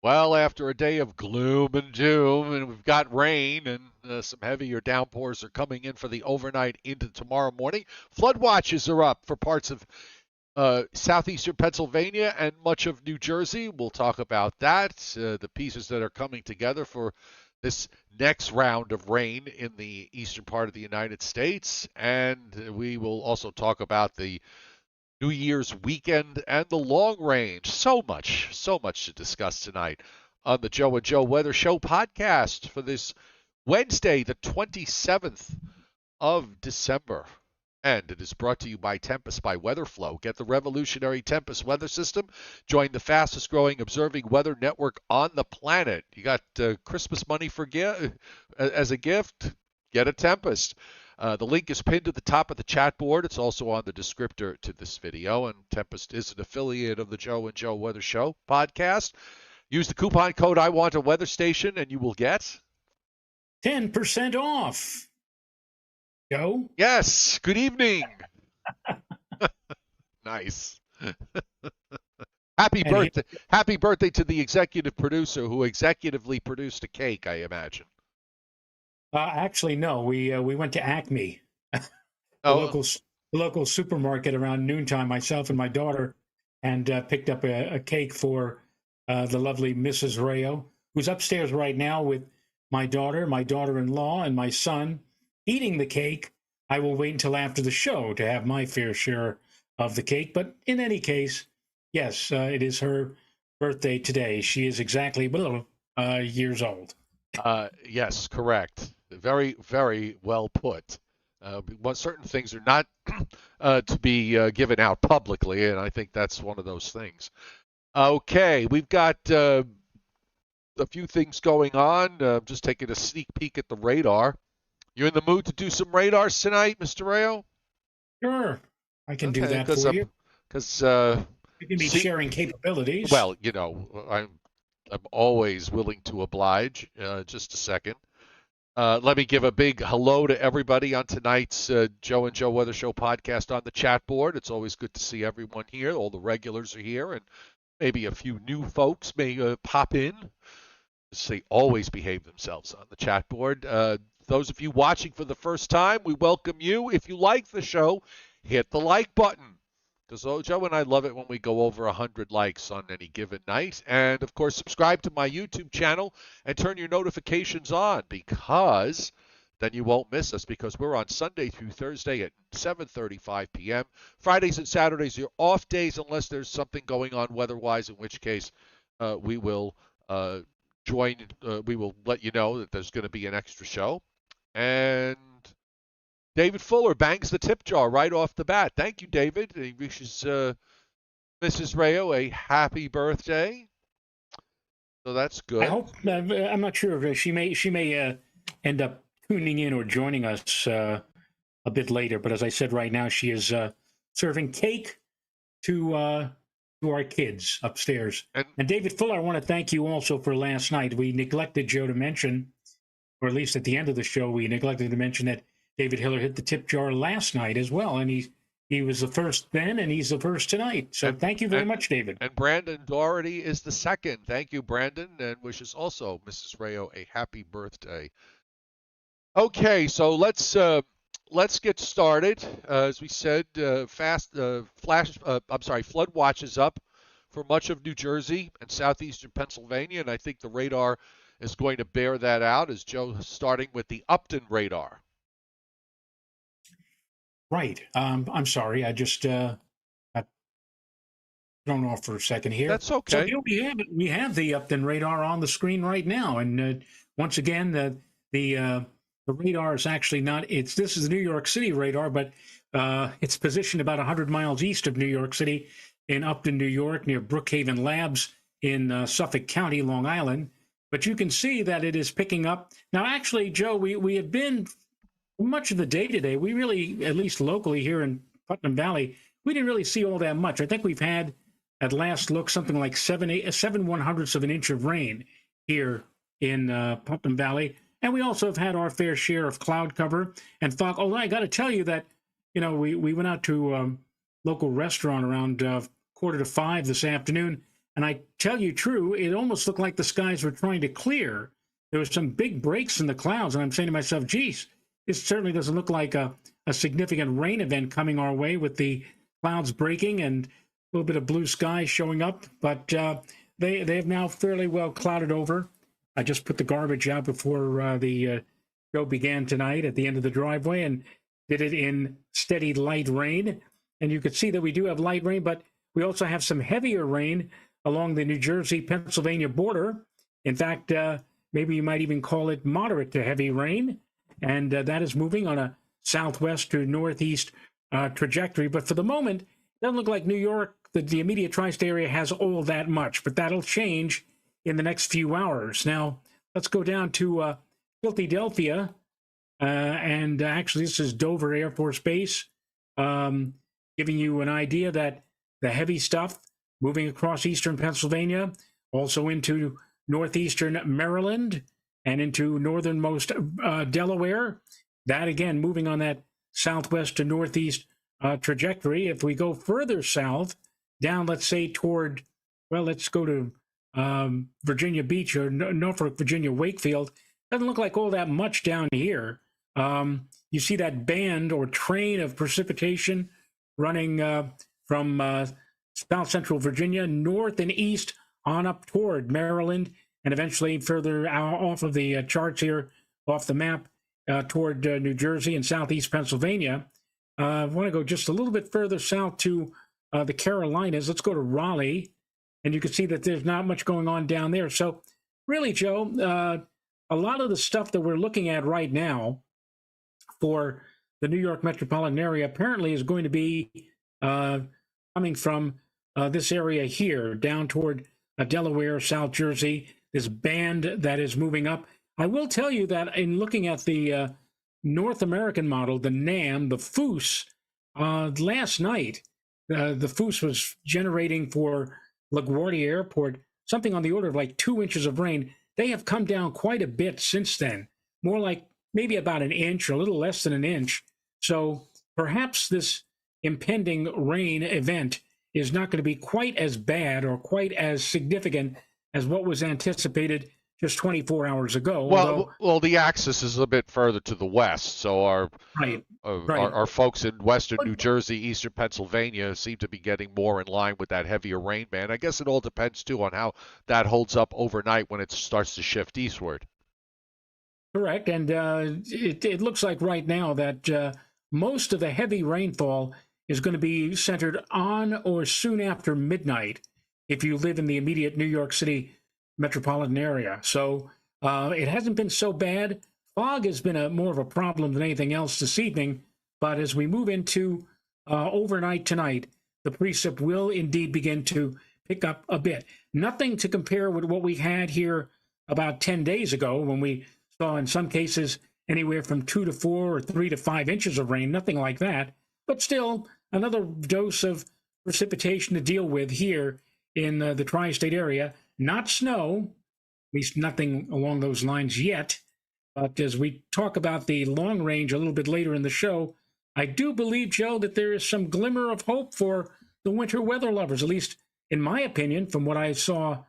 Well, after a day of gloom and doom, and we've got rain and some heavier downpours are coming in for the overnight into tomorrow morning. Flood watches are up for parts of southeastern Pennsylvania and much of New Jersey. We'll talk about that, the pieces that are coming together for this next round of rain in the eastern part of the United States. And we will also talk about the New Year's weekend and the long range. So much to discuss tonight on the Joe and Joe Weather Show podcast for this Wednesday, the 27th of December. And it is brought to you by Tempest by Weatherflow. Get the revolutionary Tempest weather system. Join the fastest growing observing weather network on the planet. You got Christmas money as a gift? Get a Tempest. The link is pinned to the top of the chat board. It's also on the descriptor to this video. And Tempest is an affiliate of the Joe and Joe Weather Show podcast. Use the coupon code I Want a Weather Station and you will get 10% off. Joe? Yes. Good evening. Nice. Happy birthday. Happy birthday to the executive producer who executively produced a cake, I imagine. Actually, no. We went to Acme, the local supermarket around noontime. Myself and my daughter, and picked up a cake for the lovely Mrs. Rayo, who's upstairs right now with my daughter-in-law, and my son eating the cake. I will wait until after the show to have my fair share of the cake. But in any case, yes, it is her birthday today. She is exactly years old. Yes, correct. Very, very well put. Certain things are not to be given out publicly, and I think that's one of those things. Okay, we've got a few things going on. Just taking a sneak peek at the radar. You're in the mood to do some radars tonight, Mr. Rayo? Sure, I can do that for you. Because you can be sharing capabilities. Well, you know, I'm always willing to oblige. Just a second. Let me give a big hello to everybody on tonight's Joe and Joe Weather Show podcast on the chat board. It's always good to see everyone here. All the regulars are here, and maybe a few new folks may pop in. They always behave themselves on the chat board. Those of you watching for the first time, we welcome you. If you like the show, hit the like button. Because Joe and I love it when we go over 100 likes on any given night. And, of course, subscribe to my YouTube channel and turn your notifications on, because then you won't miss us, because we're on Sunday through Thursday at 7:35 p.m. Fridays and Saturdays are off days unless there's something going on weather-wise, in which case we will we will let you know that there's going to be an extra show. And David Fuller bangs the tip jar right off the bat. Thank you, David. He wishes Mrs. Rayo a happy birthday. So that's good. I hope. I'm not sure if she may end up tuning in or joining us a bit later. But as I said, right now she is serving cake to our kids upstairs. And David Fuller, I want to thank you also for last night. We neglected, Joe, to mention, or at least at the end of the show, we neglected to mention that David Hiller hit the tip jar last night as well, and he was the first then, and he's the first tonight. So thank you very much, David. And Brandon Doherty is the second. Thank you, Brandon, and wishes also Mrs. Rayo a happy birthday. Okay, so let's get started. As we said, flood watches up for much of New Jersey and southeastern Pennsylvania, and I think the radar is going to bear that out, as Joe starting with the Upton radar. Right. I'm sorry. I just I thrown off for a second here. That's okay. So we have the Upton radar on the screen right now, and once again, the radar is actually not. This is the New York City radar, but it's positioned about 100 miles east of New York City in Upton, New York, near Brookhaven Labs in Suffolk County, Long Island. But you can see that it is picking up now. Actually, Joe, we have been. Much of the day today, we really, at least locally here in Putnam Valley, we didn't really see all that much. I think we've had, at last look, something like 7/100ths of an inch of rain here in Putnam Valley. And we also have had our fair share of cloud cover and fog. Although I got to tell you that, you know, we went out to a local restaurant around 4:45 this afternoon, And I tell you true, it almost looked like the skies were trying to clear. There was some big breaks in the clouds, and I'm saying to myself, geez, this certainly doesn't look like a significant rain event coming our way with the clouds breaking and a little bit of blue sky showing up. But they have now fairly well clouded over. I just put the garbage out before the show began tonight at the end of the driveway and did it in steady light rain. And you could see that we do have light rain, but we also have some heavier rain along the New Jersey-Pennsylvania border. In fact, maybe you might even call it moderate to heavy rain. And that is moving on a southwest to northeast trajectory. But for the moment, it doesn't look like New York, the immediate tri-state area, has all that much. But that'll change in the next few hours. Now, let's go down to Philadelphia. And actually, this is Dover Air Force Base, giving you an idea that the heavy stuff moving across eastern Pennsylvania, also into northeastern Maryland and into northernmost Delaware. That, again, moving on that southwest to northeast trajectory. If we go further south, down, let's say, toward, well, let's go to Virginia Beach or Norfolk, Virginia, Wakefield. Doesn't look like all that much down here. You see that band or train of precipitation running from South Central Virginia, north and east on up toward Maryland, and eventually further off of the charts here, off the map, toward New Jersey and southeast Pennsylvania. I want to go just a little bit further south to the Carolinas. Let's go to Raleigh, and you can see that there's not much going on down there. So really, Joe, a lot of the stuff that we're looking at right now for the New York metropolitan area apparently is going to be coming from this area here, down toward Delaware, South Jersey, this band that is moving up. I will tell you that in looking at the North American model, the NAM, the FOOS, last night, the FOOS was generating for LaGuardia Airport something on the order of like 2 inches of rain. They have come down quite a bit since then, more like maybe about an inch, or a little less than an inch. So perhaps this impending rain event is not going to be quite as bad or quite as significant as what was anticipated just 24 hours ago. Well, the axis is a bit further to the west, so our folks in western New Jersey, eastern Pennsylvania seem to be getting more in line with that heavier rain band. I guess it all depends, too, on how that holds up overnight when it starts to shift eastward. Correct, and it looks like right now that most of the heavy rainfall is going to be centered on or soon after midnight if you live in the immediate New York City metropolitan area. So it hasn't been so bad. Fog has been more of a problem than anything else this evening, but as we move into overnight tonight, the precip will indeed begin to pick up a bit. Nothing to compare with what we had here about 10 days ago when we saw in some cases anywhere from 2 to 4 or 3 to 5 inches of rain, nothing like that. But still, another dose of precipitation to deal with here in the tri-state area. Not snow, at least nothing along those lines yet. But as we talk about the long range a little bit later in the show, I do believe, Joe, that there is some glimmer of hope for the winter weather lovers, at least in my opinion, from what I saw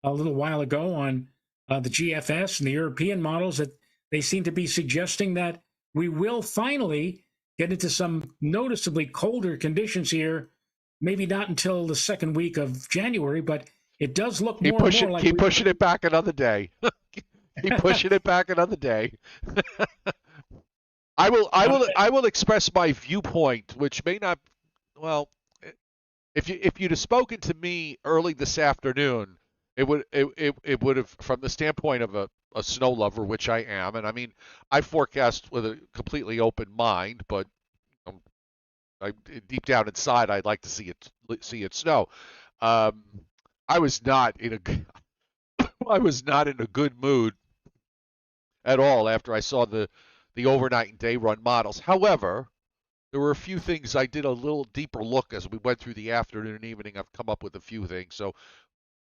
a little while ago on the GFS and the European models, that they seem to be suggesting that we will finally get into some noticeably colder conditions here, maybe not until the second week of January, but it does look more and more like... Keep pushing it back another day. Keep pushing it back another day. I will express my viewpoint, which may not... Well, if you'd have spoken to me early this afternoon, it would have, from the standpoint of a snow lover, which I am, and I mean, I forecast with a completely open mind, but deep down inside, I'd like to see it snow. I was not in a good mood at all after I saw the overnight and day run models. However, there were a few things I did a little deeper look as we went through the afternoon and evening. I've come up with a few things. So,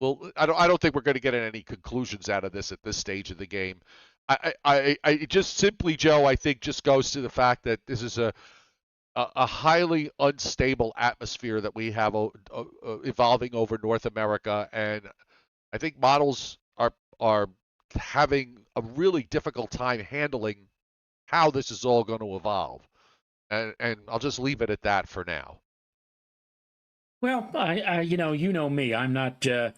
well, I don't think we're going to get any conclusions out of this at this stage of the game. I just simply, Joe, I think just goes to the fact that this is a highly unstable atmosphere that we have evolving over North America, and I think models are having a really difficult time handling how this is all going to evolve. And I'll just leave it at that for now. Well, you know me. I'm not, and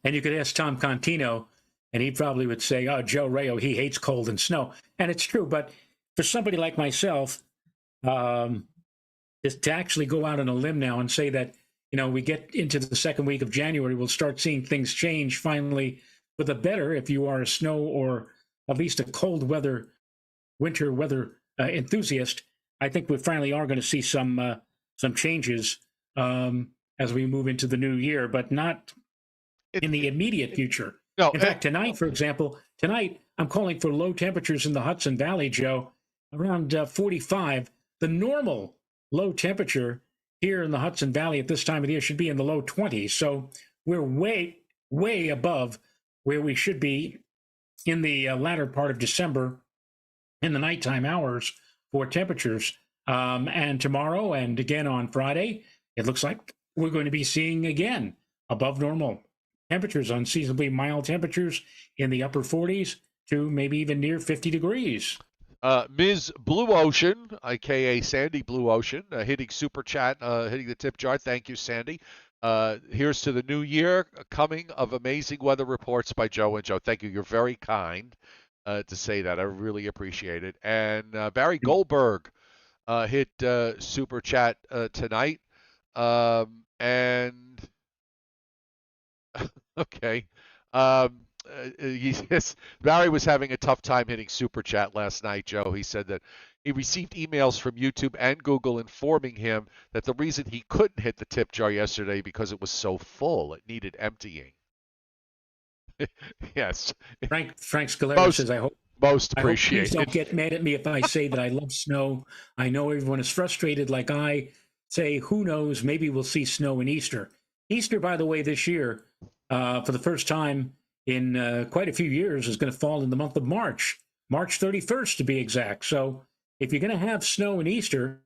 you could ask Tom Contino, and he probably would say, "Oh, Joe Rayo, he hates cold and snow," and it's true. But for somebody like myself, um, is to actually go out on a limb now and say that we get into the second week of January, we'll start seeing things change finally for the better if you are a snow or at least a cold weather winter weather enthusiast. I think we finally are going to see some changes as we move into the new year, but not It, in the it, immediate future. no, In fact, tonight, for example, tonight I'm calling for low temperatures in the Hudson Valley, Joe, around 45. The normal low temperature here in the Hudson Valley at this time of the year should be in the low 20s. So we're way, way above where we should be in the latter part of December in the nighttime hours for temperatures. And tomorrow and again on Friday, it looks like we're going to be seeing again above normal temperatures, unseasonably mild temperatures in the upper 40s to maybe even near 50 degrees. Ms. Blue Ocean, aka Sandy Blue Ocean, hitting super chat, hitting the tip jar. Thank you, Sandy. Here's to the new year coming of amazing weather reports by Joe and Joe. Thank you. You're very kind to say that. I really appreciate it. And Barry Goldberg hit super chat tonight. And okay. Yes, Barry was having a tough time hitting super chat last night, Joe. He said that he received emails from YouTube and Google informing him that the reason he couldn't hit the tip jar yesterday because it was so full, it needed emptying. Yes, Frank Scalera most says, most please appreciated. don't get mad at me if I say that I love snow. I know everyone is frustrated like I say, who knows, maybe we'll see snow in Easter. Easter, by the way, this year, for the first time in quite a few years, is going to fall in the month of March, March 31st to be exact. So if you're going to have snow in Easter,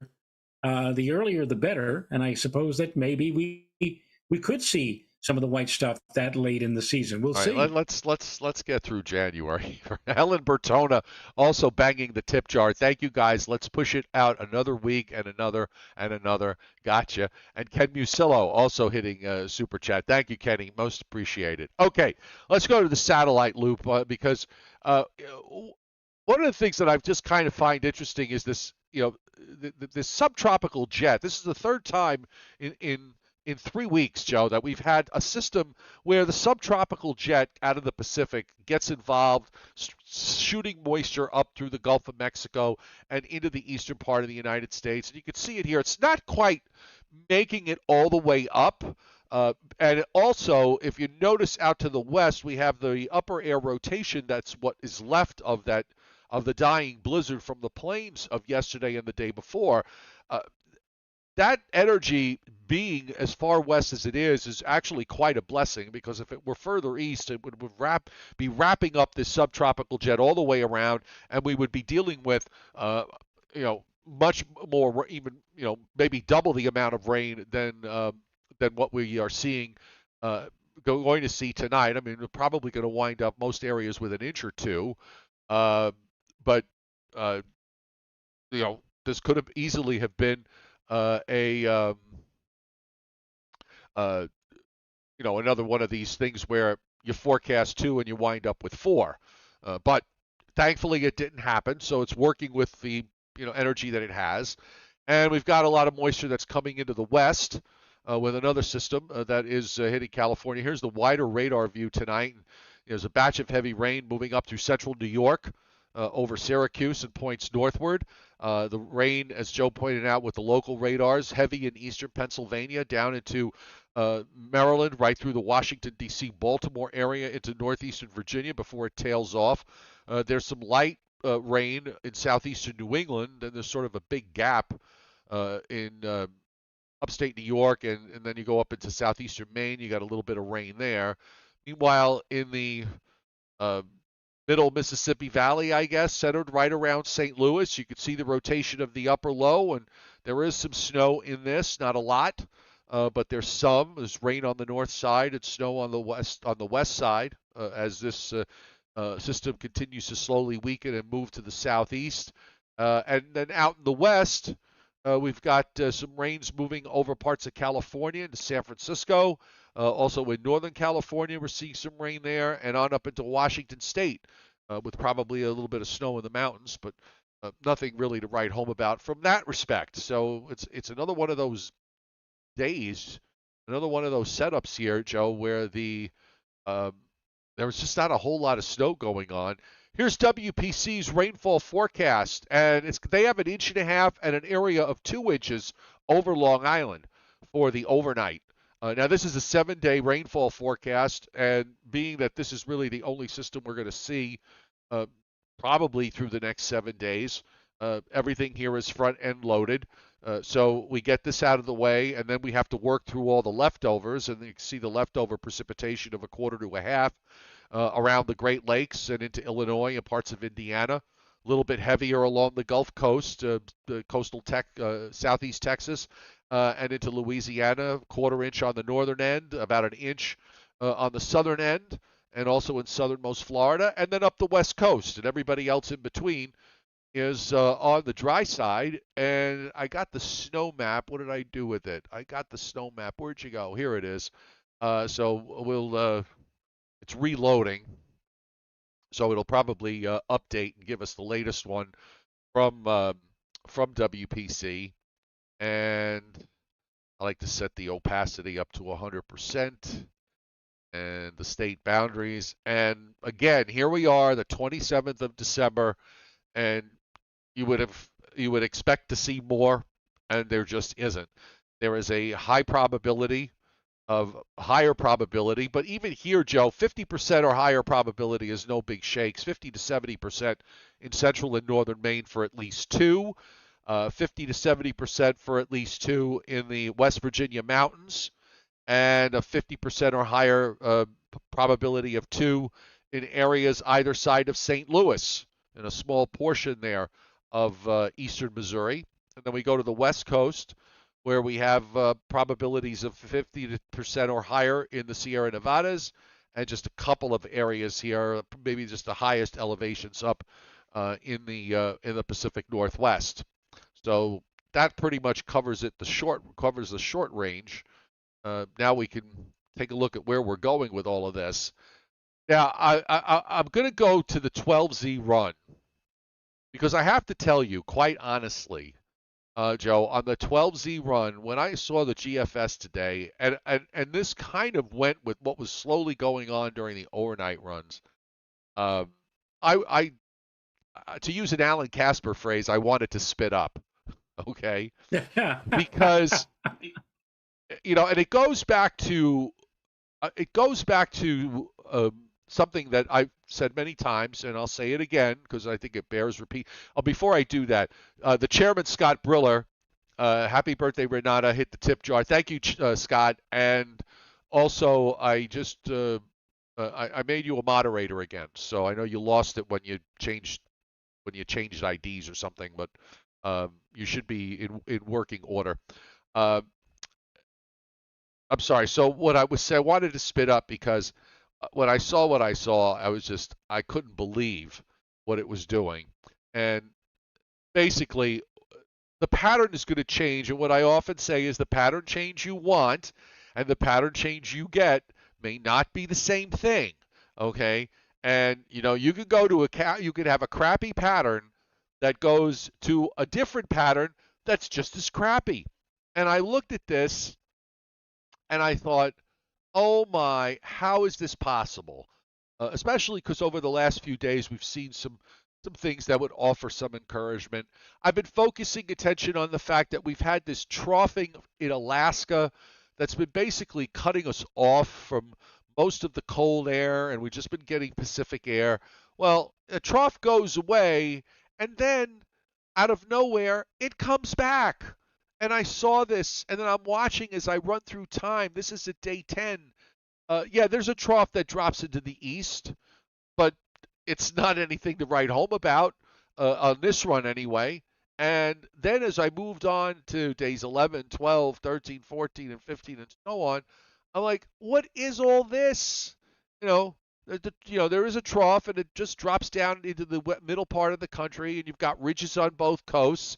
the earlier the better. And I suppose that maybe we could see some of the white stuff that late in the season. We'll All right, see. let's get through January. Helen Bertona also banging the tip jar. Thank you guys. Let's push it out another week and another and another. Gotcha. And Ken Musillo also hitting super chat. Thank you, Kenny. Most appreciated. Okay, let's go to the satellite loop because uh, one of the things that I've just kind of find interesting is this, this subtropical jet. This is the third time in 3 weeks, Joe, that we've had a system where the subtropical jet out of the Pacific gets involved, shooting moisture up through the Gulf of Mexico and into the eastern part of the United States. And you can see it here. It's not quite making it all the way up. And also, if you notice out to the west, we have the upper air rotation. That's what is left of that of the dying blizzard from the plains of yesterday and the day before. Uh, that energy being as far west as it is actually quite a blessing because if it were further east, it would be wrapping up this subtropical jet all the way around, and we would be dealing with, much more, even maybe double the amount of rain than what we are seeing. Going to see tonight. I mean, we're probably going to wind up most areas with an inch or two, but uh, this could have easily have been a uh, another one of these things where you forecast 2 and you wind up with 4. But thankfully it didn't happen, so it's working with the energy that it has. And we've got a lot of moisture that's coming into the west with another system that is hitting California. Here's the wider radar view tonight. There's a batch of heavy rain moving up through central New York over Syracuse and points northward. The rain, as Joe pointed out, with the local radars, heavy in eastern Pennsylvania, down into Maryland, right through the Washington, D.C., Baltimore area into northeastern Virginia before it tails off. There's some light rain in southeastern New England, and there's sort of a big gap in upstate New York, and then you go up into southeastern Maine, you got a little bit of rain there. Meanwhile, in the uh, middle Mississippi Valley, I guess, centered right around St. Louis. You can see the rotation of the upper low, and there is some snow in this, not a lot, but there's some. There's rain on the north side and snow on the west side as this system continues to slowly weaken and move to the southeast. And then out in the west, we've got some rains moving over parts of California into San Francisco. Also in Northern California, we're seeing some rain there, and on up into Washington State, with probably a little bit of snow in the mountains, but nothing really to write home about from that respect. So it's another one of those days, another one of those setups here, Joe, where um, there was just not a whole lot of snow going on. Here's WPC's rainfall forecast, and they have 1.5 inches and an area of 2 inches over Long Island for the overnight. Now, this is a 7-day rainfall forecast, and being that this is really the only system we're going to see uh, probably through the next 7 days, everything here is front end loaded. So we get this out of the way, and then we have to work through all the leftovers, and you can see the leftover precipitation of 1/4 to 1/2 around the Great Lakes and into Illinois and parts of Indiana. A little bit heavier along the Gulf Coast, the coastal southeast Texas, and into Louisiana. 1/4 inch on the northern end, about 1 inch on the southern end, and also in southernmost Florida, and then up the west coast, and everybody else in between is on the dry side. And I got the snow map. What did I do with it? I got the snow map. Where'd you go? Here it is. So it's reloading. So it'll probably update and give us the latest one from WPC. And I like to set the opacity up to 100% and the state boundaries. And again, here we are, the 27th of December, and you would expect to see more, and there just isn't. There is a higher probability, but even here, Joe, 50% or higher probability is no big shakes. 50 to 70% in central and northern Maine for at least 2. 50 to 70% for at least 2 in the West Virginia mountains, and a 50% or higher probability of 2 in areas either side of St. Louis, and a small portion there of eastern Missouri. And then we go to the west coast, where we have probabilities of 50% or higher in the Sierra Nevadas, and just a couple of areas here, maybe just the highest elevations up in the Pacific Northwest. So that pretty much covers the short range. Now we can take a look at where we're going with all of this. Now I'm going to go to the 12Z run, because I have to tell you, quite honestly, Joe, on the 12Z run, when I saw the GFS today, and this kind of went with what was slowly going on during the overnight runs, I to use an Alan Casper phrase, I wanted to spit up. Okay, because and it goes back to something that I've said many times, and I'll say it again because I think it bears repeat. Before I do that, the chairman, Scott Briller, happy birthday, Renata, hit the tip jar. Thank you, Scott. And also, I made you a moderator again, so I know you lost it when you changed IDs or something, but you should be in working order. I'm sorry. So what I wanted to spit up, because when I saw what I saw, I couldn't believe what it was doing. And basically, the pattern is going to change. And what I often say is the pattern change you want and the pattern change you get may not be the same thing. Okay. And, you could you could have a crappy pattern that goes to a different pattern that's just as crappy. And I looked at this and I thought, oh my, how is this possible? Especially because over the last few days we've seen some things that would offer some encouragement. I've been focusing attention on the fact that we've had this troughing in Alaska that's been basically cutting us off from most of the cold air, and we've just been getting Pacific air. Well, the trough goes away, and then out of nowhere, it comes back. And I saw this, and then I'm watching as I run through time. This is at day 10. Yeah, there's a trough that drops into the east, but it's not anything to write home about on this run anyway. And then as I moved on to days 11, 12, 13, 14, and 15, and so on, I'm like, what is all this? You know, there is a trough, and it just drops down into the middle part of the country, and you've got ridges on both coasts.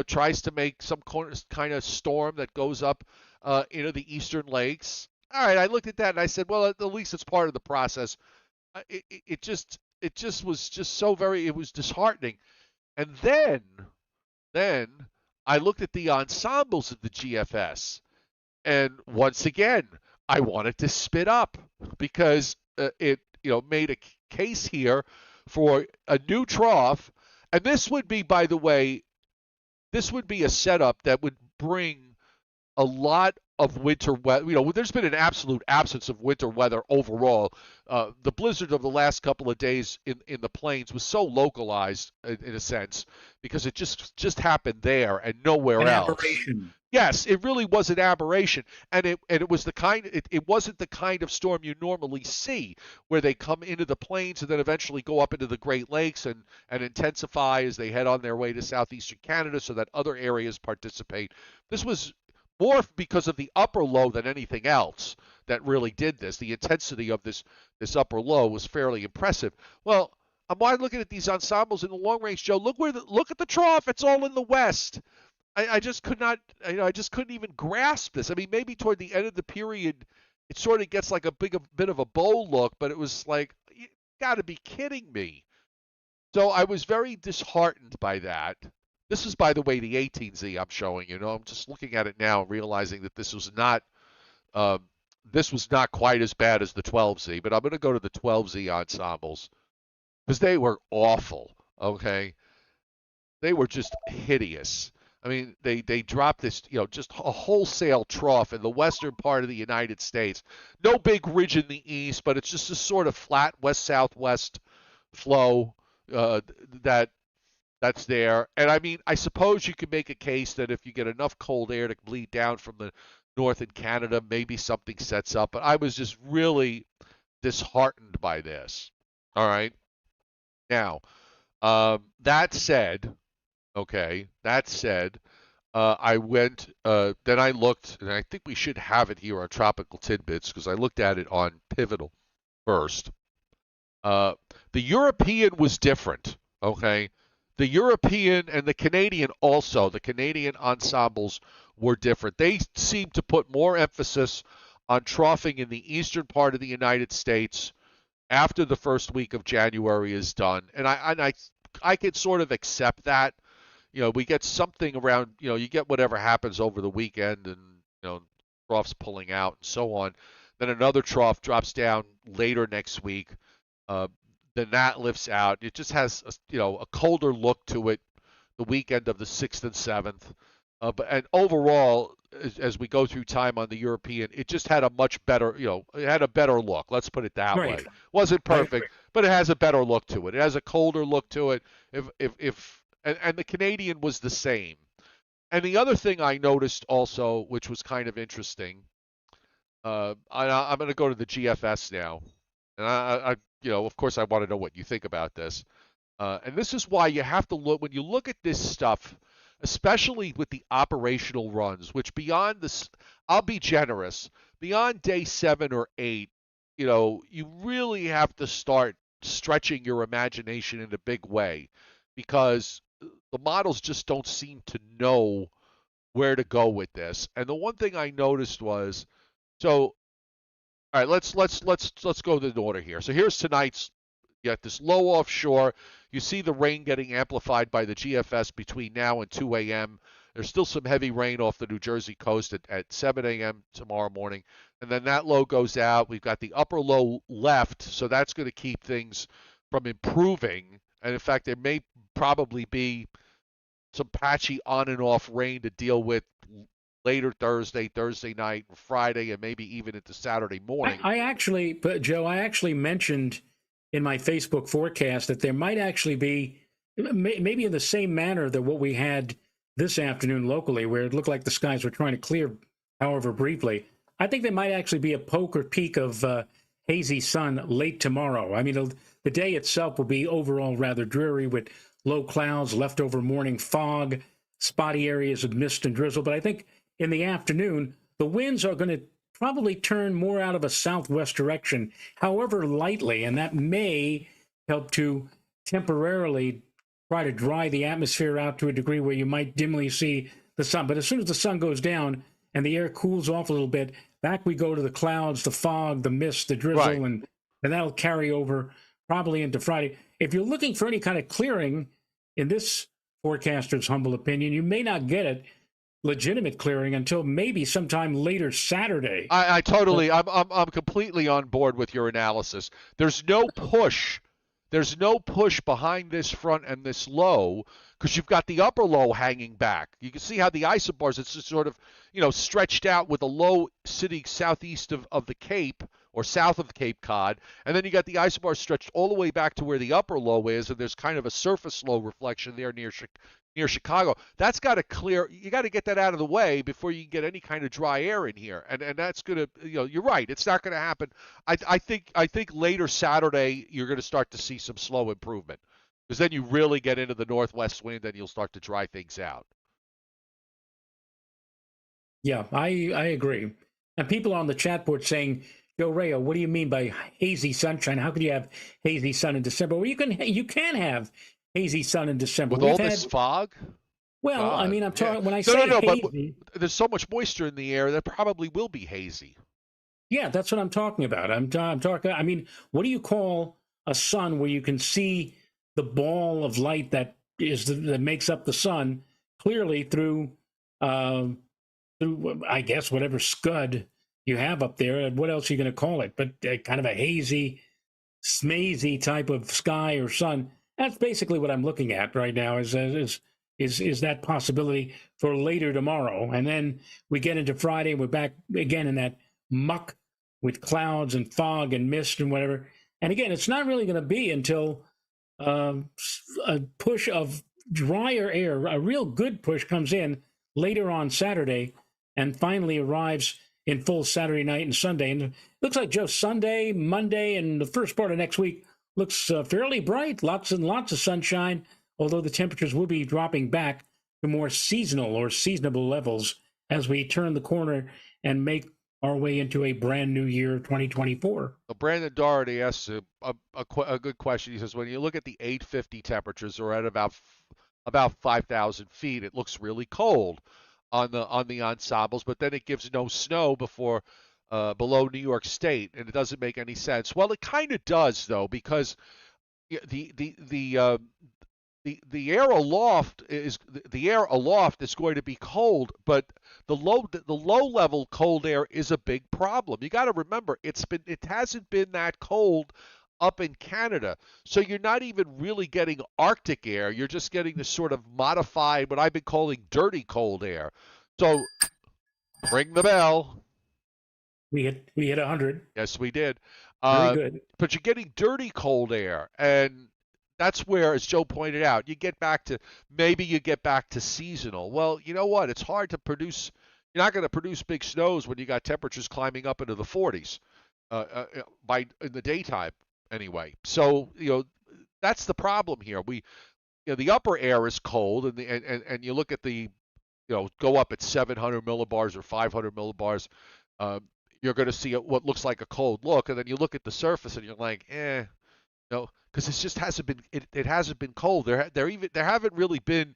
Tries to make some kind of storm that goes up into the eastern lakes. All right, I looked at that and I said, well, at least it's part of the process. It just was just so very, it was disheartening. And then I looked at the ensembles of the GFS, and once again I wanted to spit up because it made a case here for a new trough. And this would be, by the way, this would be a setup that would bring a lot of winter weather. There's been an absolute absence of winter weather overall. The blizzard of the last couple of days in the plains was so localized in a sense because it just happened there and nowhere An else. aberration. Yes, it really was an aberration, and it was it wasn't the kind of storm you normally see, where they come into the plains and then eventually go up into the Great Lakes and intensify as they head on their way to southeastern Canada, so that other areas participate. This was more because of the upper low than anything else that really did this. The intensity of this upper low was fairly impressive. Well, I'm looking at these ensembles in the long range, Joe. Look at the trough; it's all in the west. I just could not, I just couldn't even grasp this. I mean, maybe toward the end of the period, it sort of gets like a bit of a bow look, but it was like, you got to be kidding me. So I was very disheartened by that. This is, by the way, the 18Z I'm showing you. I'm just looking at it now and realizing that uh, this was not quite as bad as the 12Z, but I'm going to go to the 12Z ensembles because they were awful. Okay, they were just hideous. I mean, they dropped this, just a wholesale trough in the western part of the United States. No big ridge in the east, but it's just a sort of flat west-southwest flow that's there. And I mean, I suppose you could make a case that if you get enough cold air to bleed down from the north in Canada, maybe something sets up. But I was just really disheartened by this. All right. Now, that said, I went, then I looked, and I think we should have it here on Tropical Tidbits because I looked at it on Pivotal first. The European was different, okay? The European and the Canadian also, the Canadian ensembles were different. They seemed to put more emphasis on troughing in the eastern part of the United States after the first week of January is done. And I could sort of accept that. We get something around, you get whatever happens over the weekend and, troughs pulling out and so on. Then another trough drops down later next week. Then that lifts out. It just has, a colder look to it the weekend of the 6th and 7th. And overall, as we go through time on the European, it just had a much better, it had a better look. Let's put it that way. Wasn't perfect, but it has a better look to it. It has a colder look to it. And the Canadian was the same. And the other thing I noticed also, which was kind of interesting, I'm going to go to the GFS now, and of course, I want to know what you think about this. And this is why you have to look when you look at this stuff, especially with the operational runs, which beyond this, I'll be generous, beyond day 7 or 8, you really have to start stretching your imagination in a big way because the models just don't seem to know where to go with this. And the one thing I noticed was, all right, let's go in order here. So here's tonight's. You got this low offshore. You see the rain getting amplified by the GFS between now and 2 a.m. There's still some heavy rain off the New Jersey coast at 7 a.m. tomorrow morning. And then that low goes out. We've got the upper low left, so that's going to keep things from improving. And in fact, there may probably be some patchy on and off rain to deal with later Thursday night, Friday, and maybe even into Saturday morning. Joe, I actually mentioned in my Facebook forecast that there might actually be, maybe in the same manner that what we had this afternoon locally, where it looked like the skies were trying to clear, however briefly. I think there might actually be a poke or peek of hazy sun late tomorrow. I mean, the day itself will be overall rather dreary with low clouds, leftover morning fog, spotty areas of mist and drizzle. But I think in the afternoon, the winds are going to probably turn more out of a southwest direction, however lightly, and that may help to temporarily try to dry the atmosphere out to a degree where you might dimly see the sun. But as soon as the sun goes down and the air cools off a little bit, back we go to the clouds, the fog, the mist, the drizzle, Right. and that'll carry over probably into Friday. If you're looking for any kind of clearing, in this forecaster's humble opinion, you may not get it, legitimate clearing, until maybe sometime later Saturday. I'm completely on board with your analysis. There's no push. There's no push behind this front and this low because you've got the upper low hanging back. You can see how the isobars, it's just sort of, stretched out with a low sitting southeast of the Cape or south of the Cape Cod. And then you got the isobars stretched all the way back to where the upper low is, and there's kind of a surface low reflection there near Chicago. That's got to clear. You got to get that out of the way before you can get any kind of dry air in here. And that's going to, you're right. It's not going to happen. I think later Saturday you're going to start to see some slow improvement because then you really get into the northwest wind and you'll start to dry things out. Yeah, I agree. And people on the chat board saying, Joe Rayo, what do you mean by hazy sunshine? How could you have hazy sun in December? Well, you can have hazy sun in December. With all this fog? Well, God, I mean, I'm talking when I say hazy. But there's so much moisture in the air that probably will be hazy. Yeah, that's what I'm talking about. I'm talking. I mean, what do you call a sun where you can see the ball of light that makes up the sun clearly through I guess whatever scud you have up there? What else are you going to call it? But kind of a hazy, smazy type of sky or sun. That's basically what I'm looking at right now. Is that possibility for later tomorrow? And then we get into Friday, and we're back again in that muck with clouds and fog and mist and whatever. And again, it's not really going to be until a push of drier air, a real good push comes in later on Saturday and finally arrives in full Saturday night and Sunday. And it looks like, Joe, Sunday, Monday, and the first part of next week looks fairly bright, lots and lots of sunshine, although the temperatures will be dropping back to more seasonal or seasonable levels as we turn the corner and make our way into a brand new year, 2024. Well, Brandon Doherty asks a good question. He says, when you look at the 850 temperatures, or at about 5,000 feet, it looks really cold on the ensembles, but then it gives no snow before below New York State, and it doesn't make any sense. Well, it kind of does though, because the air aloft is going to be cold, but the low level cold air is a big problem. You got to remember it hasn't been that cold up in Canada, so you're not even really getting Arctic air. You're just getting this sort of modified, what I've been calling dirty cold air. So ring the bell. We hit 100. Yes, we did. Very good. But you're getting dirty cold air, and that's where, as Joe pointed out, you get back to seasonal. Well, you know what? It's hard to produce. You're not going to produce big snows when you got temperatures climbing up into the 40s in the daytime anyway. So that's the problem here. The upper air is cold, and you look at the go up at 700 millibars or 500 millibars. You're going to see what looks like a cold look, and then you look at the surface and you're like, no, because it just hasn't been. It hasn't been cold. There haven't really been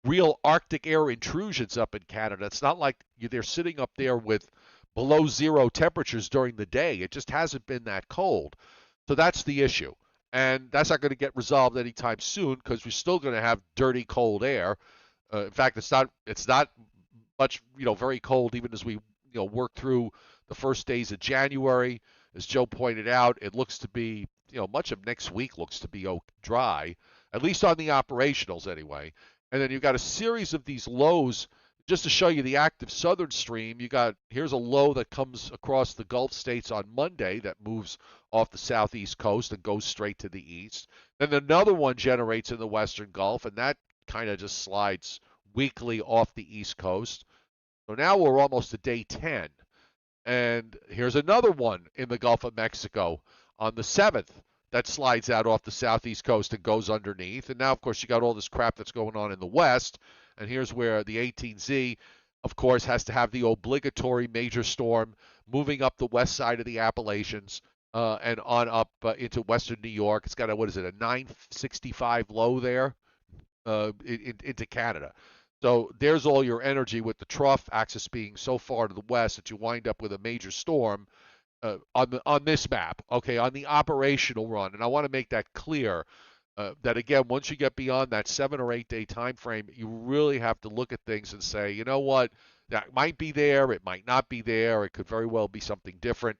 real Arctic air intrusions up in Canada. It's not like they're sitting up there with below zero temperatures during the day. It just hasn't been that cold. So that's the issue, and that's not going to get resolved anytime soon because we're still going to have dirty cold air. In fact, it's not much very cold even as we work through the first days of January. As Joe pointed out, it looks to be much of next week looks to be dry, at least on the operationals anyway. And then you've got a series of these lows. Just to show you the active southern stream, here's a low that comes across the Gulf states on Monday that moves off the southeast coast and goes straight to the east. Then another one generates in the western Gulf, and that kind of just slides weakly off the east coast. So now we're almost to day 10. And here's another one in the Gulf of Mexico on the 7th that slides out off the southeast coast and goes underneath. And now, of course, you got all this crap that's going on in the west. And here's where the 18Z, of course, has to have the obligatory major storm moving up the west side of the Appalachians and on up into western New York. It's got a, what is it, a 965 low there into Canada. So there's all your energy with the trough axis being so far to the west that you wind up with a major storm on this map, okay, on the operational run. And I want to make that clear that again, once you get beyond that 7 or 8 day time frame, you really have to look at things and say, you know what, that might be there, it might not be there, it could very well be something different.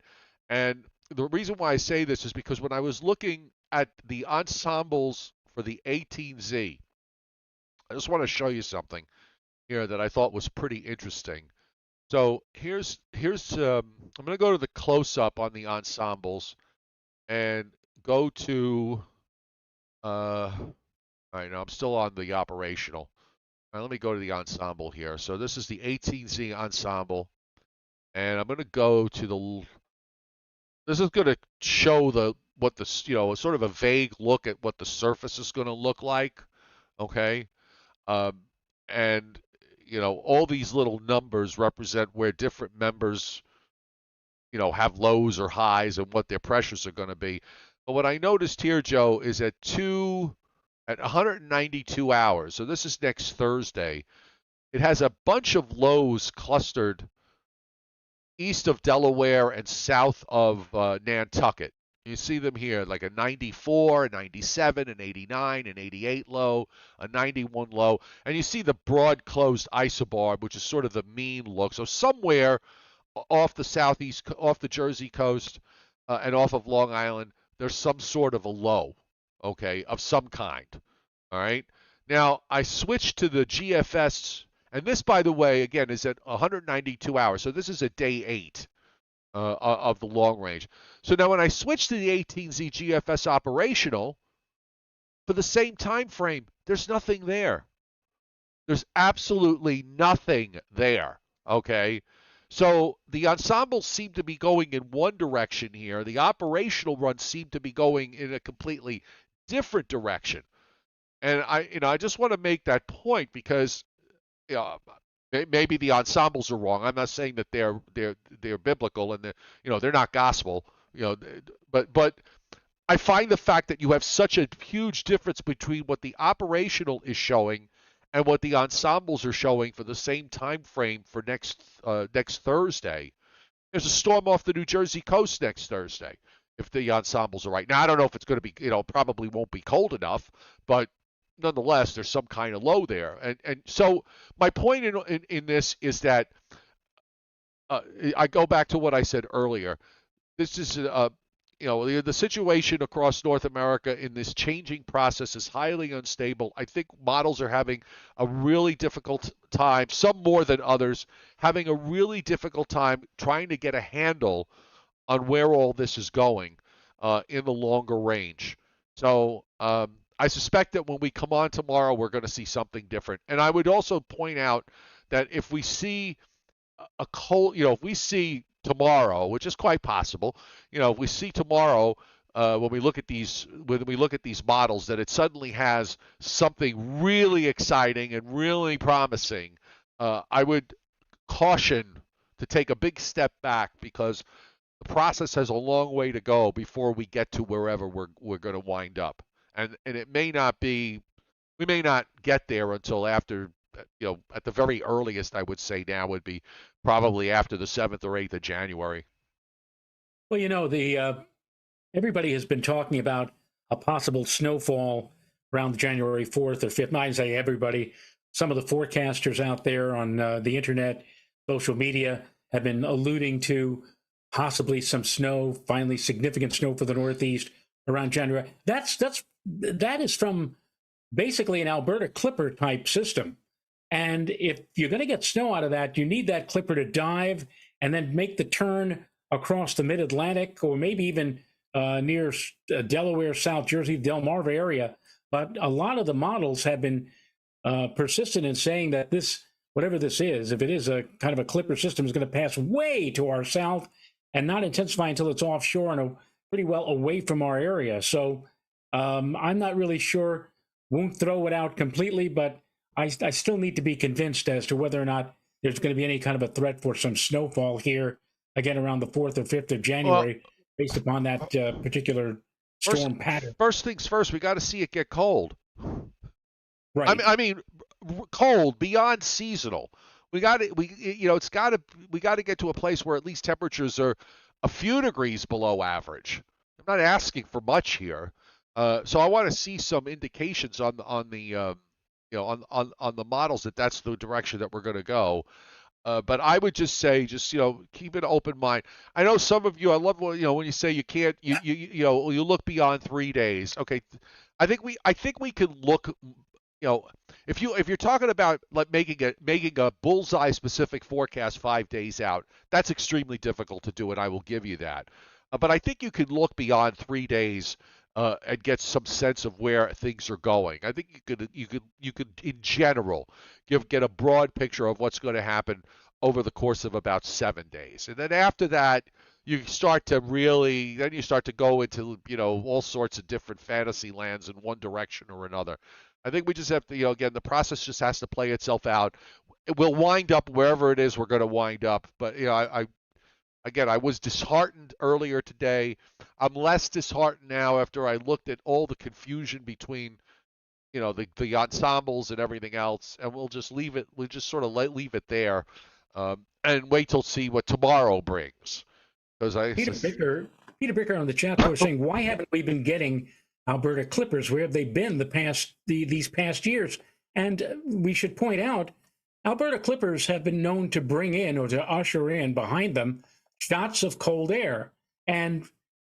And the reason why I say this is because when I was looking at the ensembles for the 18Z, I just want to show you something here that I thought was pretty interesting. So here's I'm going to go to the close up on the ensembles and go to all right, now I'm still on the operational. All right, let me go to the ensemble here. So this is the 18Z ensemble, and I'm going to go to the. This is going to show what the sort of a vague look at what the surface is going to look like. Okay, and all these little numbers represent where different members have lows or highs and what their pressures are going to be. But what I noticed here, Joe, is at 192 hours, so this is next Thursday, it has a bunch of lows clustered east of Delaware and south of Nantucket. You see them here, like a 94, a 97, an 89, an 88 low, a 91 low. And you see the broad closed isobar, which is sort of the mean look. So somewhere off the southeast, off the Jersey coast and off of Long Island, there's some sort of a low, okay, of some kind. All right. Now, I switched to the GFS, and this, by the way, again, is at 192 hours. So this is a day 8 of the long range. So now when I switch to the 18Z GFS operational, for the same time frame, there's nothing there. There's absolutely nothing there, okay? So the ensembles seem to be going in one direction here. The operational runs seem to be going in a completely different direction. And I just want to make that point because maybe the ensembles are wrong. I'm not saying that they're biblical and they're not gospel. But I find the fact that you have such a huge difference between what the operational is showing and what the ensembles are showing for the same time frame for next Thursday. There's a storm off the New Jersey coast next Thursday if the ensembles are right. Now I don't know if it's going to be, probably won't be cold enough, but nonetheless, there's some kind of low there. And so my point in this is that I go back to what I said earlier. This is, the situation across North America in this changing process is highly unstable. I think models are having a really difficult time, some more than others, having a really difficult time trying to get a handle on where all this is going in the longer range. So, I suspect that when we come on tomorrow, we're going to see something different. And I would also point out that if we see a cold, if we see tomorrow, which is quite possible, if we see tomorrow when we look at these models that it suddenly has something really exciting and really promising, I would caution to take a big step back because the process has a long way to go before we get to wherever we're going to wind up. And it may not be, we may not get there until after, at the very earliest, I would say now would be probably after the 7th or 8th of January. Well, everybody has been talking about a possible snowfall around January 4th or 5th. I say everybody. Some of the forecasters out there on the internet, social media, have been alluding to possibly some snow, finally significant snow for the Northeast around January. That is from basically an Alberta clipper type system. And if you're going to get snow out of that, you need that clipper to dive and then make the turn across the mid-Atlantic or maybe even near Delaware, South Jersey, Delmarva area. But a lot of the models have been persistent in saying that this, whatever this is, if it is a kind of a clipper system, is going to pass way to our south and not intensify until it's offshore pretty well away from our area. So I'm not really sure. Won't throw it out completely, but I still need to be convinced as to whether or not there's going to be any kind of a threat for some snowfall here again around the 4th or 5th of Well, January, based upon that particular first storm pattern. first things first, we got to see it get cold. Right. I mean, cold beyond seasonal. We got to we got to get to a place where at least temperatures are a few degrees below average. I'm not asking for much here, so I want to see some indications on the on the models that that's the direction that we're going to go. But I would just say, keep an open mind. I know some of you. I love when you say you can't. You look beyond 3 days. Okay, I think we can look. If you're talking about like making a bullseye specific forecast 5 days out, that's extremely difficult to do, and I will give you that. But I think you can look beyond 3 days and get some sense of where things are going. I think you could in general get a broad picture of what's going to happen over the course of about 7 days, and then after that you start to go into all sorts of different fantasy lands in one direction or another. I think we just have to, again, the process just has to play itself out. We'll wind up wherever it is we're going to wind up. But I was disheartened earlier today. I'm less disheartened now after I looked at all the confusion between, the ensembles and everything else. And we'll just leave it. We'll just sort of leave it there, and wait till see what tomorrow brings. Because Peter Bicker on the chat was saying, why haven't we been getting Alberta Clippers? Where have they been these past years? And we should point out, Alberta Clippers have been known to bring in or to usher in behind them shots of cold air. And,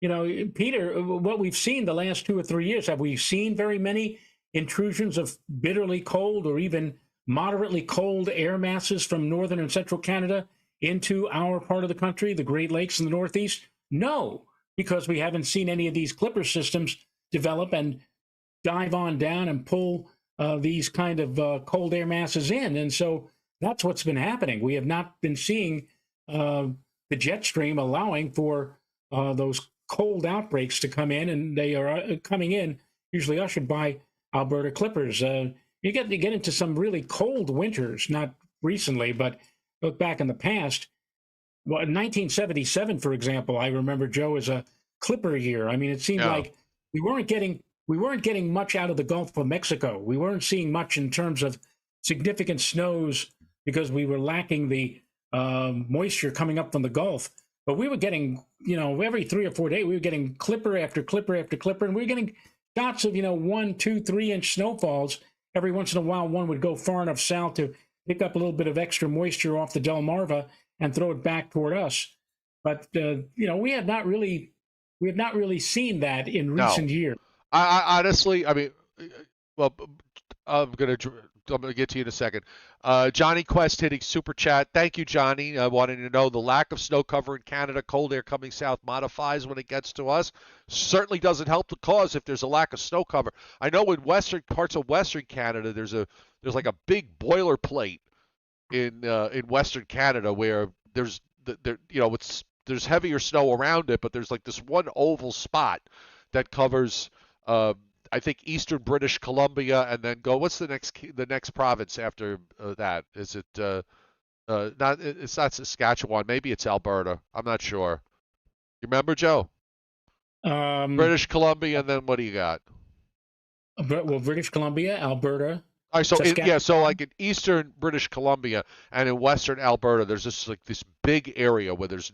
Peter, what we've seen the last 2 or 3 years, have we seen very many intrusions of bitterly cold or even moderately cold air masses from northern and central Canada into our part of the country, the Great Lakes and the Northeast? No, because we haven't seen any of these Clipper systems develop and dive on down and pull these kind of cold air masses in. And so that's what's been happening. We have not been seeing the jet stream allowing for those cold outbreaks to come in, and they are coming in, usually ushered by Alberta Clippers. You get into some really cold winters, not recently, but look back in the past. Well, in 1977, for example, I remember, Joe, as a Clipper year. I mean, it seemed like we weren't getting much out of the Gulf of Mexico. We weren't seeing much in terms of significant snows because we were lacking the moisture coming up from the Gulf. But we were getting, every 3 or 4 days, we were getting clipper after clipper after clipper, and we were getting shots of, 1, 2, 3-inch snowfalls. Every once in a while, one would go far enough south to pick up a little bit of extra moisture off the Delmarva and throw it back toward us. But we have not really seen that in recent years. I honestly, well, I'm gonna get to you in a second. Johnny Quest hitting super chat. Thank you, Johnny. Wanting to know the lack of snow cover in Canada, cold air coming south modifies when it gets to us. Certainly doesn't help the cause if there's a lack of snow cover. I know in western parts of Western Canada, there's like a big boilerplate in Western Canada where there's heavier snow around it, but there's like this one oval spot that covers I think eastern British Columbia, and then what's the next province after that? Is it it's not Saskatchewan, maybe it's Alberta. I'm not sure. You remember, Joe? British Columbia, and then what do you got? Well, British Columbia, Alberta. All right, so like in eastern British Columbia and in western Alberta, there's just like this big area where there's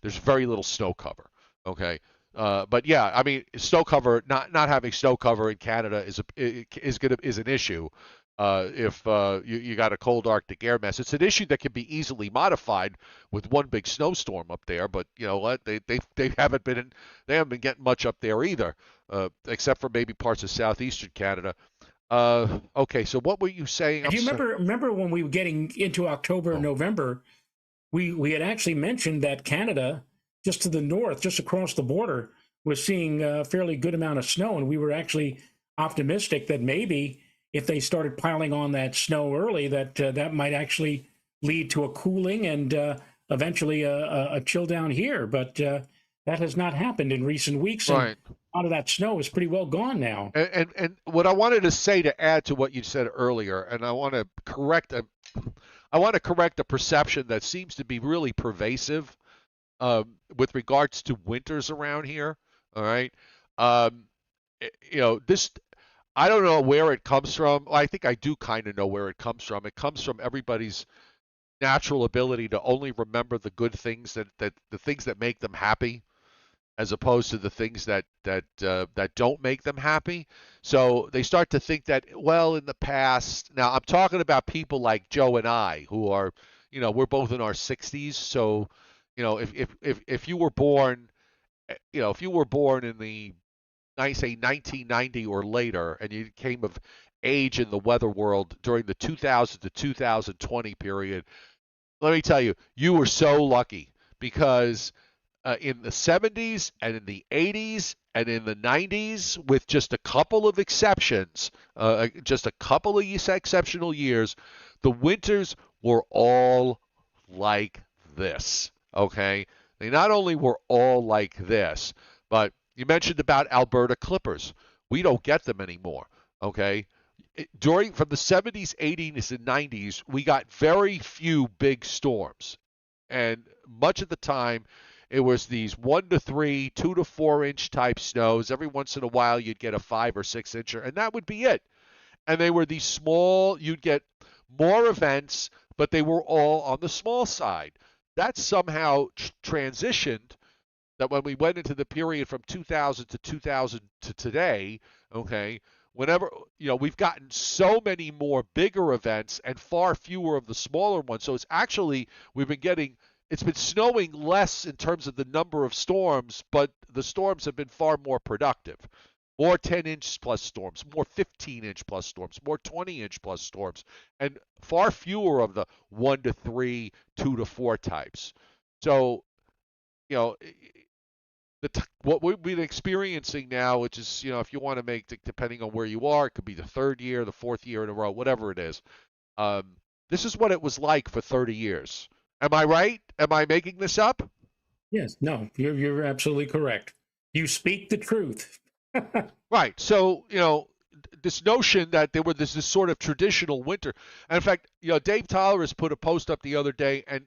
very little snow cover. Okay, but yeah, I mean, snow cover, not having snow cover in Canada is an issue. If you got a cold Arctic air mass, it's an issue that can be easily modified with one big snowstorm up there. But you know what? They haven't been getting much up there either, except for maybe parts of southeastern Canada. Okay, so what were you saying? Do you remember when we were getting into October and November, we had actually mentioned that Canada, just to the north, just across the border, was seeing a fairly good amount of snow, and we were actually optimistic that maybe if they started piling on that snow early, that might actually lead to a cooling and eventually a chill down here. But that has not happened in recent weeks, and Right. a lot of that snow is pretty well gone now. And what I wanted to say to add to what you said earlier, and I want to correct a perception that seems to be really pervasive with regards to winters around here. All right. Um, this I don't know where it comes from. Well, I think I do kind of know where it comes from. It comes from everybody's natural ability to only remember the good things that the things that make them happy, as opposed to the things that don't make them happy. So they start to think that, well, in the past. Now I'm talking about people like Joe and I, who are, we're both in our 60s. So, if you were born, if you were born in the, I say 1990 or later, and you came of age in the weather world during the 2000 to 2020 period, let me tell you, you were so lucky because in the 70s and in the 80s and in the 90s, with just a couple of exceptions, just a couple of exceptional years, the winters were all like this. Okay? They not only were all like this, but you mentioned about Alberta Clippers. We don't get them anymore. Okay? From the 70s, 80s, and 90s, we got very few big storms. And much of the time, it was these 1 to 3, 2 to 4 inch type snows. Every once in a while, you'd get a 5 or 6 incher, and that would be it. And they were these small, you'd get more events, but they were all on the small side. That somehow transitioned, that when we went into the period from 2000 to 2000 to today, okay, whenever, we've gotten so many more bigger events and far fewer of the smaller ones. So it's been snowing less in terms of the number of storms, but the storms have been far more productive. More 10-inch plus storms, more 15-inch plus storms, more 20-inch plus storms, and far fewer of the 1 to 3, 2 to 4 types. So, you know, what we've been experiencing now, which is, if you want to make, depending on where you are, it could be the third year, the fourth year in a row, whatever it is. Um, this is what it was like for 30 years. Am I right? Am I making this up? Yes, no, you're absolutely correct. You speak the truth. Right. So, this notion that there was this sort of traditional winter. And in fact, Dave Tyler has put a post up the other day, and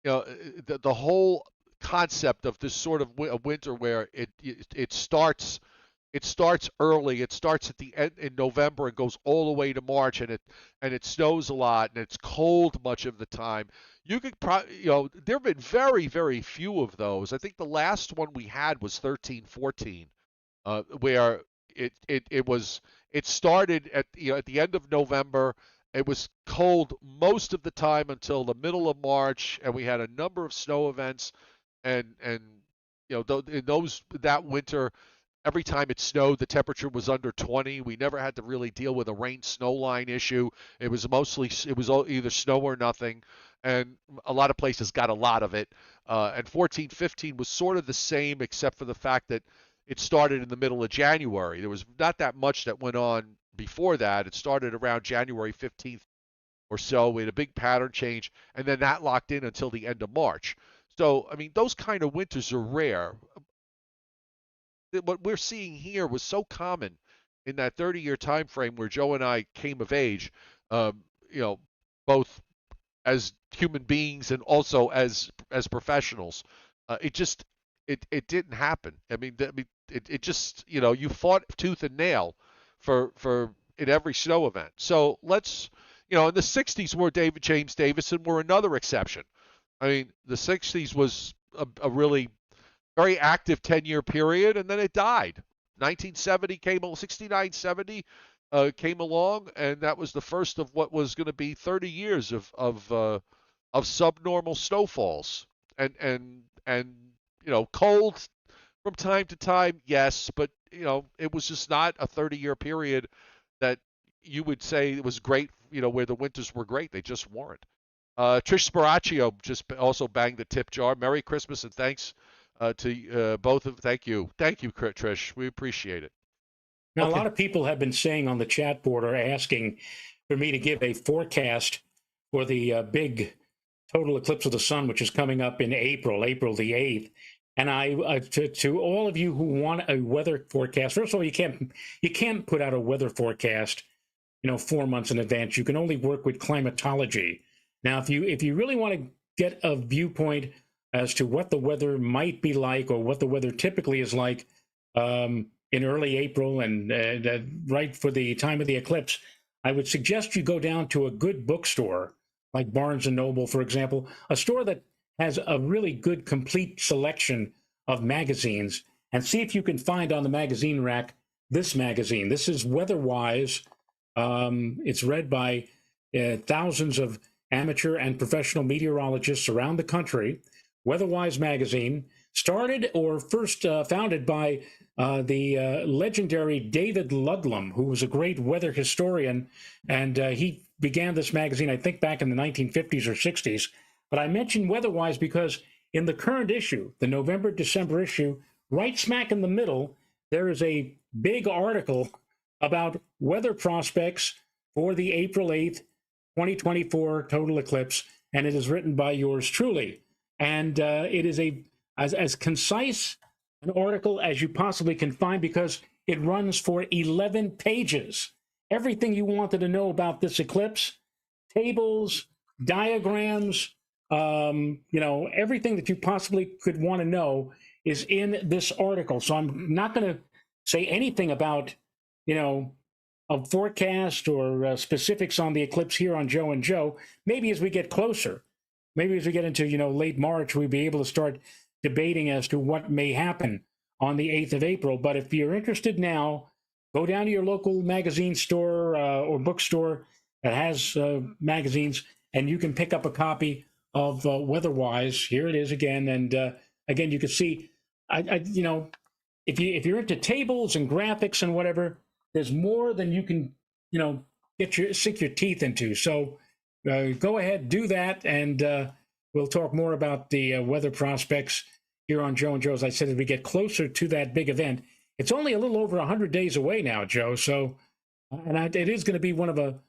the whole concept of this sort of winter where it starts early. It starts at the end in November and goes all the way to March, and it snows a lot and it's cold much of the time. You could probably, there have been very, very few of those. I think the last one we had was 13, 14, where it started at the end of November. It was cold most of the time until the middle of March, and we had a number of snow events, and in that winter, every time it snowed, the temperature was under 20. We never had to really deal with a rain snow line issue. It was either snow or nothing, and a lot of places got a lot of it. And 14, 15 was sort of the same, except for the fact that it started in the middle of January. There was not that much that went on before that. It started around January 15th or so. We had a big pattern change, and then that locked in until the end of March. So, I mean, those kind of winters are rare. What we're seeing here was so common in that 30-year time frame where Joe and I came of age, um, you know, both as human beings and also as professionals. It didn't happen. It just, you fought tooth and nail for in every snow event. So let's, in the 60s where James Davison were another exception. I mean, the 60s was a really very active 10-year period, and then it died. 1970 69, 70 came along, and that was the first of what was going to be 30 years of subnormal snowfalls, and cold from time to time, yes, but it was just not a 30-year period that you would say it was great. Where the winters were great, they just weren't. Trish Sparacchio just also banged the tip jar. Merry Christmas and thanks to both of. Thank you, Trish. We appreciate it. Now, a Okay. lot of people have been saying on the chat board or asking for me to give a forecast for the big total eclipse of the sun, which is coming up in April the 8th. And to all of you who want a weather forecast, first of all, you can't put out a weather forecast, 4 months in advance. You can only work with climatology. Now, if you really want to get a viewpoint as to what the weather might be like, or what the weather typically is like in early April and right for the time of the eclipse, I would suggest you go down to a good bookstore like Barnes and Noble, for example, a store that has a really good complete selection of magazines, and see if you can find on the magazine rack this magazine. This is WeatherWise. It's read by thousands of amateur and professional meteorologists around the country. WeatherWise magazine started or first founded by the legendary David Ludlum, who was a great weather historian, and he began this magazine, I think, back in the 1950s or 60s. But I mentioned WeatherWise because in the current issue, the November-December issue, right smack in the middle, there is a big article about weather prospects for the April 8th, 2024 total eclipse, and it is written by yours truly. And it is as concise an article as you possibly can find, because it runs for 11 pages. Everything you wanted to know about this eclipse, tables, diagrams, everything that you possibly could want to know is in this article. So I'm not going to say anything about, a forecast or specifics on the eclipse here on Joe and Joe. Maybe as we get closer, maybe as we get into, late March, we'll be able to start debating as to what may happen on the 8th of April. But if you're interested now, go down to your local magazine store or bookstore that has magazines, and you can pick up a copy of WeatherWise. Here it is again, and again, you can see, if you're into tables and graphics and whatever, there's more than you can, sink your teeth into. So go ahead, do that, and we'll talk more about the weather prospects here on Joe and Joe. As I said, as we get closer to that big event, it's only a little over 100 days away now, Joe. So, it is going to be one of the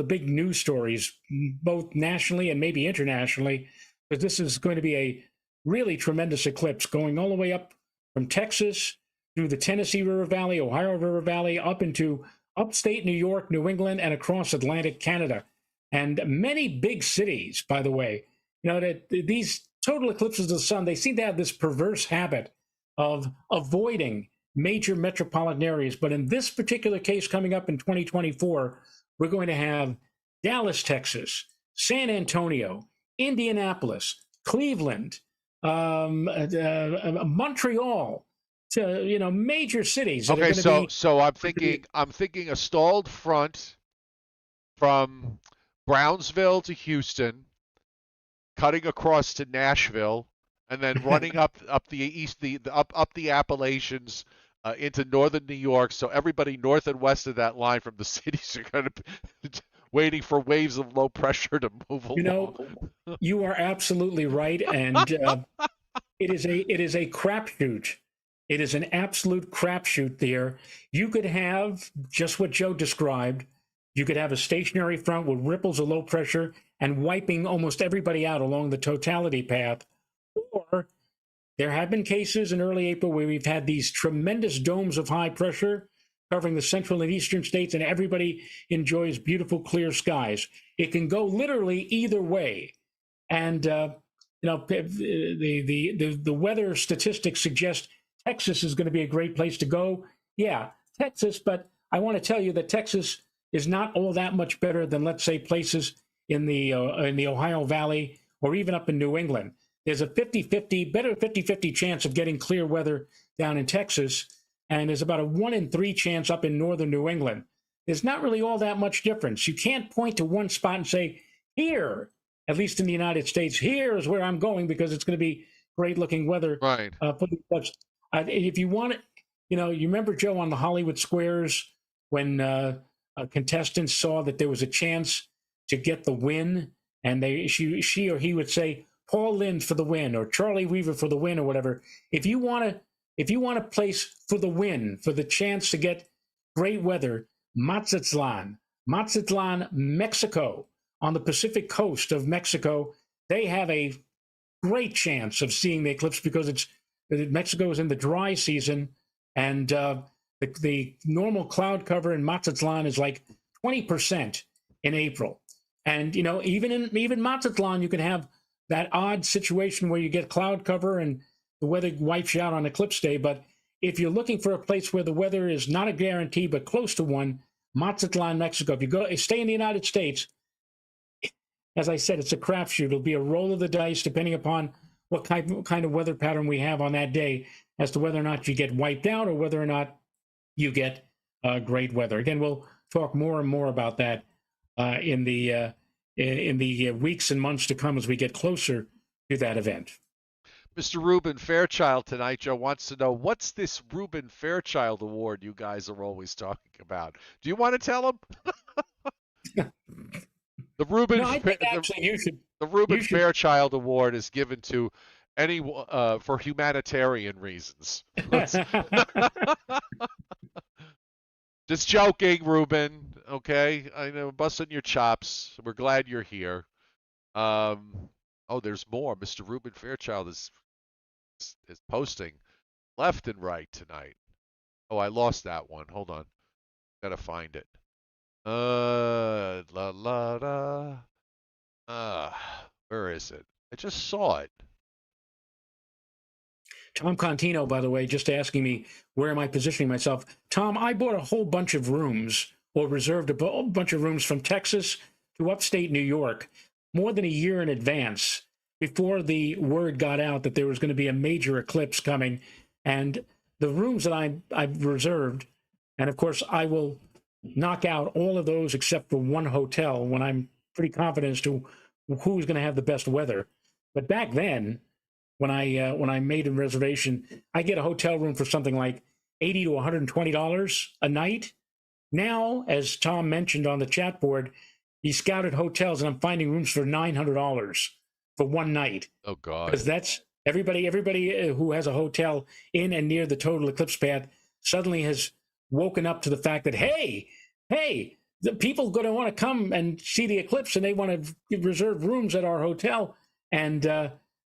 big news stories, both nationally and maybe internationally, because this is going to be a really tremendous eclipse going all the way up from Texas through the Tennessee River Valley, Ohio River Valley, up into upstate New York, New England, and across Atlantic Canada. And many big cities, by the way, that these total eclipses of the sun, they seem to have this perverse habit of avoiding major metropolitan areas. But in this particular case coming up in 2024, we're going to have Dallas, Texas, San Antonio, Indianapolis, Cleveland, Montreal, major cities. Okay, so I'm thinking a stalled front from Brownsville to Houston, cutting across to Nashville, and then running up the Appalachians into northern New York. So everybody north and west of that line from the cities are going to be waiting for waves of low pressure to move along. You are absolutely right, and it is a crapshoot. It is an absolute crapshoot there. You could have just what Joe described. You could have a stationary front with ripples of low pressure and wiping almost everybody out along the totality path. Or there have been cases in early April where we've had these tremendous domes of high pressure covering the central and eastern states, and everybody enjoys beautiful, clear skies. It can go literally either way. And, the weather statistics suggest Texas is going to be a great place to go. Yeah, Texas, but I want to tell you that Texas is not all that much better than, let's say, places in the Ohio Valley or even up in New England. There's a 50-50 chance of getting clear weather down in Texas, and there's about a 1 in 3 chance up in northern New England. There's not really all that much difference. You can't point to one spot and say, here, at least in the United States, here is where I'm going because it's going to be great-looking weather. Right. If you want it, you remember, Joe, on the Hollywood Squares when contestants saw that there was a chance to get the win, and she or he would say, Paul Lynde for the win, or Charlie Weaver for the win, or whatever. If you want to place for the win, for the chance to get great weather, Mazatlan, Mexico, on the Pacific coast of Mexico, they have a great chance of seeing the eclipse because it's Mexico is in the dry season, and the normal cloud cover in Mazatlan is like 20% in April. And even Mazatlan, you can have that odd situation where you get cloud cover and the weather wipes you out on eclipse day. But if you're looking for a place where the weather is not a guarantee but close to one, Mazatlan, Mexico. If you stay in the United States, as I said, it's a crapshoot. It'll be a roll of the dice depending upon what kind of weather pattern we have on that day as to whether or not you get wiped out or whether or not you get great weather. Again, we'll talk more and more about that in the weeks and months to come as we get closer to that event. Mr. Reuben Fairchild tonight, Joe, wants to know, what's this Reuben Fairchild Award you guys are always talking about? Do you want to tell him? The Reuben, No, I think actually you should. the Reuben Fairchild Award is given to any for humanitarian reasons. Just joking, Reuben. Okay, I know, busting your chops. We're glad you're here. Oh, there's more. Mr. Reuben Fairchild is posting left and right tonight. Oh, I lost that one. Hold on, gotta find it. La la la. Where is it? I just saw it. Tom Contino, by the way, just asking me where am I positioning myself. Tom, I bought a whole bunch of rooms or reserved a whole bunch of rooms from Texas to upstate New York more than a year in advance before the word got out that there was going to be a major eclipse coming. And the rooms that I've reserved, and of course I will knock out all of those except for one hotel when I'm pretty confident as to who's going to have the best weather. But back then, when I made a reservation, I get a hotel room for something like $80 to $120 a night. Now, as Tom mentioned on the chat board, he scouted hotels, and I'm finding rooms for $900 for one night. Oh God! Because that's everybody who has a hotel in and near the total eclipse path suddenly has woken up to the fact that hey, the people are going to want to come and see the eclipse, and they want to reserve rooms at our hotel, and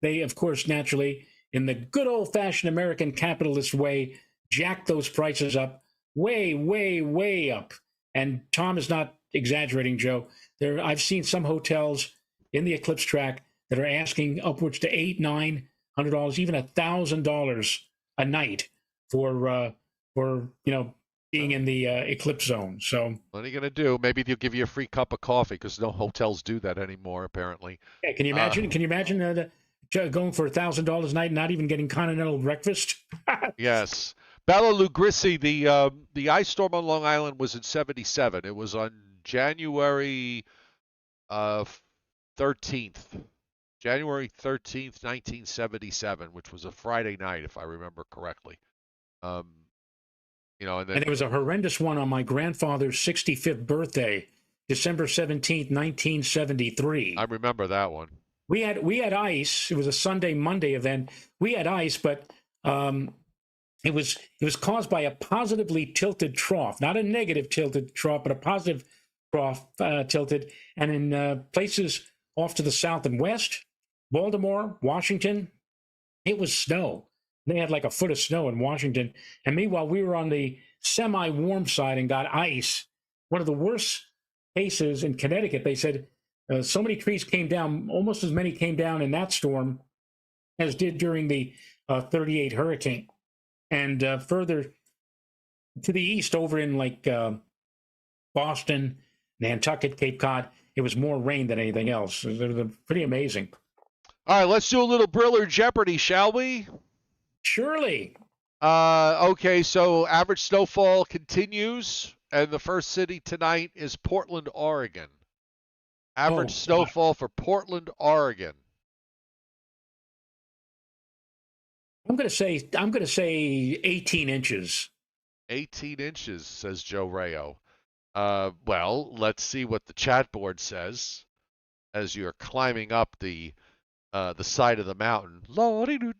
they, of course, naturally, in the good old-fashioned American capitalist way, jack those prices up way, way, way up. And Tom is not exaggerating, Joe. I've seen some hotels in the eclipse track that are asking upwards to $800-900, even $1,000 a night for being in the eclipse zone. So what are you gonna do? Maybe they'll give you a free cup of coffee because no hotels do that anymore, apparently. Yeah, can you imagine? Can you imagine going for $1,000 a night and not even getting continental breakfast? Yes. Bella Lugrisi, the ice storm on Long Island was in '77. It was on January 13th. January 13th, 1977, which was a Friday night, if I remember correctly. And there was a horrendous one on my grandfather's 65th birthday, December 17th, 1973. I remember that one. We had ice. It was a Sunday, Monday event. We had ice, but it was caused by a positively tilted trough, not a negative tilted trough, but a positive trough tilted. And in places off to the south and west, Baltimore, Washington, it was snow. They had like a foot of snow in Washington. And meanwhile, we were on the semi-warm side and got ice. One of the worst cases in Connecticut, they said so many trees came down, almost as many came down in that storm as did during the 38 hurricane. And further to the east, over in like Boston, Nantucket, Cape Cod, it was more rain than anything else. They're pretty amazing. All right, let's do a little Briller Jeopardy, shall we? Surely. Okay, so average snowfall continues, and the first city tonight is Portland, Oregon. Average snowfall for Portland, Oregon. I'm going to say 18 inches. 18 inches, says Joe Rayo. Well, let's see what the chat board says as you're climbing up the side of the mountain. Portland,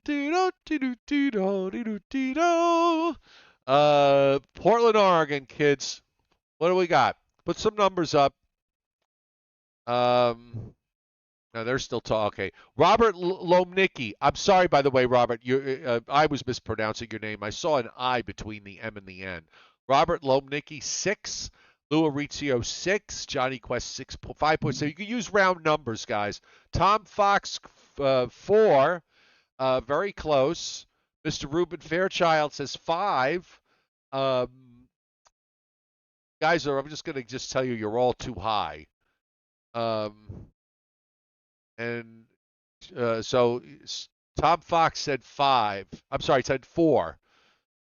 Oregon, kids. What do we got? Put some numbers up. No, they're still talking. Okay. Robert Lomnicki. I'm sorry, by the way, Robert. I was mispronouncing your name. I saw an I between the M and the N. Robert Lomnicki, 6. Lou Arizio, 6. Johnny Quest, 5.7. You can use round numbers, guys. Tom Fox, 4. Very close. Mr. Reuben Fairchild says 5. Um, guys, I'm just going to tell you, you're all too high. And so Tom Fox said 5. I'm sorry, said 4.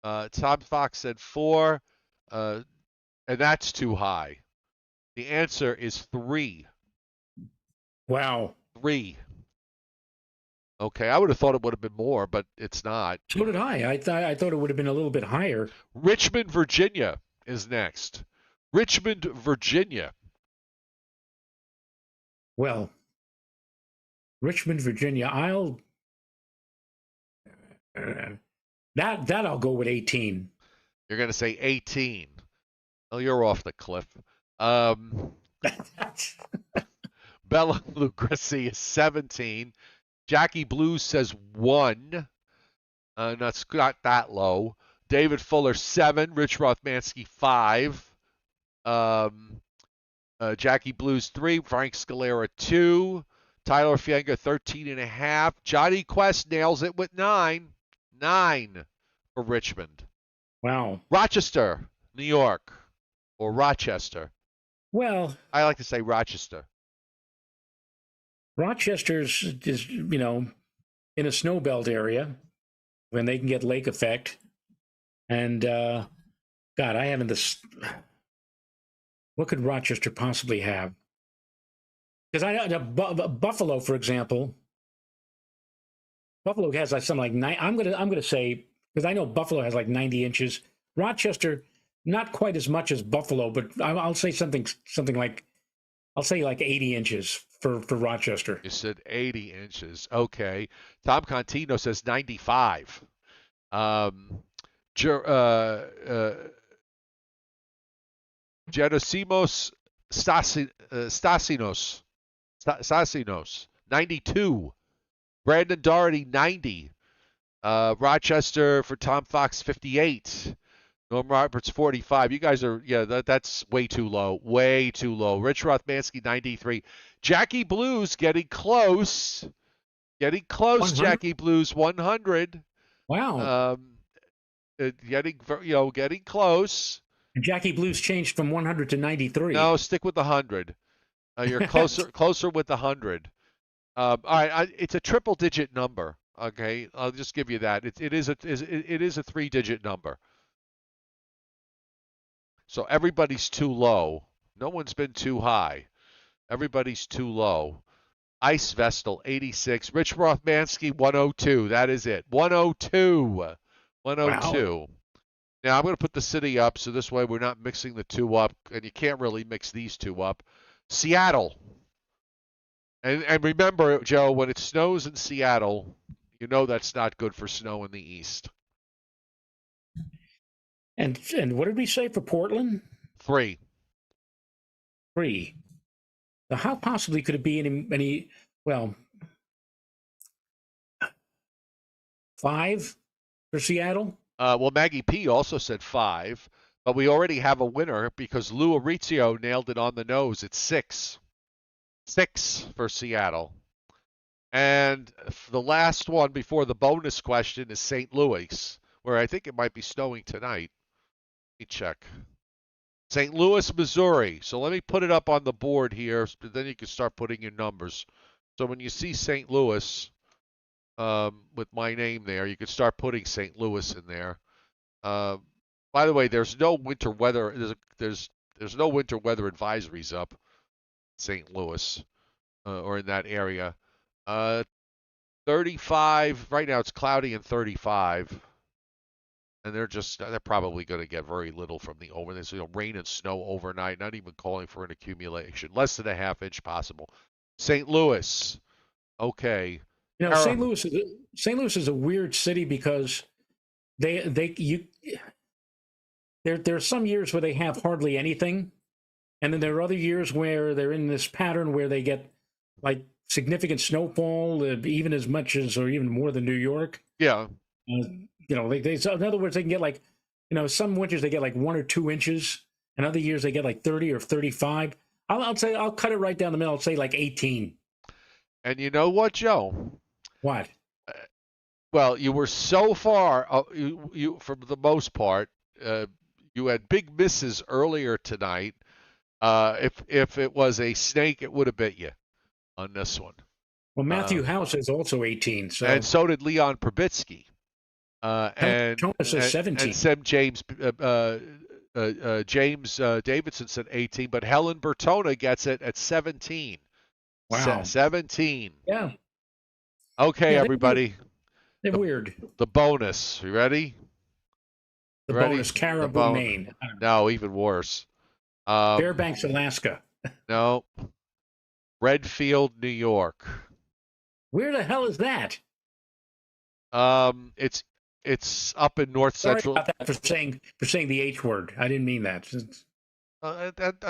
Tom Fox said 4, and that's too high. The answer is 3. Wow. 3. Okay, I would have thought it would have been more, but it's not. So did I. I thought it would have been a little bit higher. Richmond, Virginia is next. Richmond, Virginia. Well, Richmond, Virginia. That I'll go with 18. You're going to say 18. Oh, you're off the cliff. Bella Lugrisi is 17. Jackie Blues says 1. That's not that low. David Fuller, 7. Rich Rothmansky, 5. Jackie Blues, 3. Frank Scalera, 2. Tyler Fienga, 13.5. Johnny Quest nails it with 9. 9 for Richmond. Wow. Rochester, New York, or Rochester. Well, I like to say Rochester. Rochester's is, in a snow belt area when they can get lake effect. And, God, I haven't this. What could Rochester possibly have? Because I know Buffalo, for example. Buffalo has like something like 9. I'm gonna say, because I know Buffalo has like 90 inches. Rochester, not quite as much as Buffalo, but I'll say something like, I'll say like 80 inches for Rochester. You said 80 inches. Okay. Tom Contino says 95. Gerosimos Stasinos, 92. Brandon Doherty, 90. Rochester for Tom Fox, 58. Norm Roberts, 45. You guys are, that's way too low. Way too low. Rich Rothmansky, 93. Jackie Blues getting close. Getting close, 100? Jackie Blues, 100. Wow. Getting close. Jackie Blues changed from 100 to 93. No, stick with the 100. You're closer with the 100. All right, it's a triple-digit number. Okay, I'll just give you that. It is a 3-digit number. So everybody's too low. No one's been too high. Everybody's too low. Ice Vestal, 86. Rich Rothmansky, 102. That is it. 102. 102. Wow. Now I'm going to put the city up so this way we're not mixing the two up, and you can't really mix these two up. Seattle. And remember, Joe, when it snows in Seattle, you know that's not good for snow in the east. And what did we say for Portland? 3. 3. Now, how possibly could it be any? Well, 5 for Seattle. Well, Maggie P also said 5, but we already have a winner because Lou Arizio nailed it on the nose. It's 6. 6 for Seattle. And the last one before the bonus question is St. Louis, where I think it might be snowing tonight. Let me check. St. Louis, Missouri. So let me put it up on the board here, then you can start putting your numbers. So when you see St. Louis with my name there, you can start putting St. Louis in there. By the way, there's no winter weather. There's no winter weather advisories up in St. Louis or in that area. 35 right now. It's cloudy and 35. And they're probably going to get very little from the over. There's rain and snow overnight, not even calling for an accumulation. Less than a half inch possible. St. Louis, okay. St. Louis is a weird city because there are some years where they have hardly anything, and then there are other years where they're in this pattern where they get like significant snowfall, even as much as or even more than New York. Yeah. So in other words, they can get like, some winters they get like 1 or 2 inches, and other years they get like 30 or 35. I'll say I'll cut it right down the middle. I'll say like 18. And you know what, Joe? What? Well, you were so far, you for the most part, you had big misses earlier tonight. If it was a snake, it would have bit you on this one. Well, Matthew House is also 18. So and so did Leon Probitsky. And Thomas is 17. And Sam James James Davidson said 18, but Helen Bertona gets it at 17. Wow. 17. Yeah. Okay, yeah, everybody. They're weird. The bonus. You ready? The bonus, Caribou, Maine. No, even worse. Fairbanks, Alaska. No. Redfield, New York. Where the hell is that? It's up in North Central. Sorry about that for saying the H word. I didn't mean that.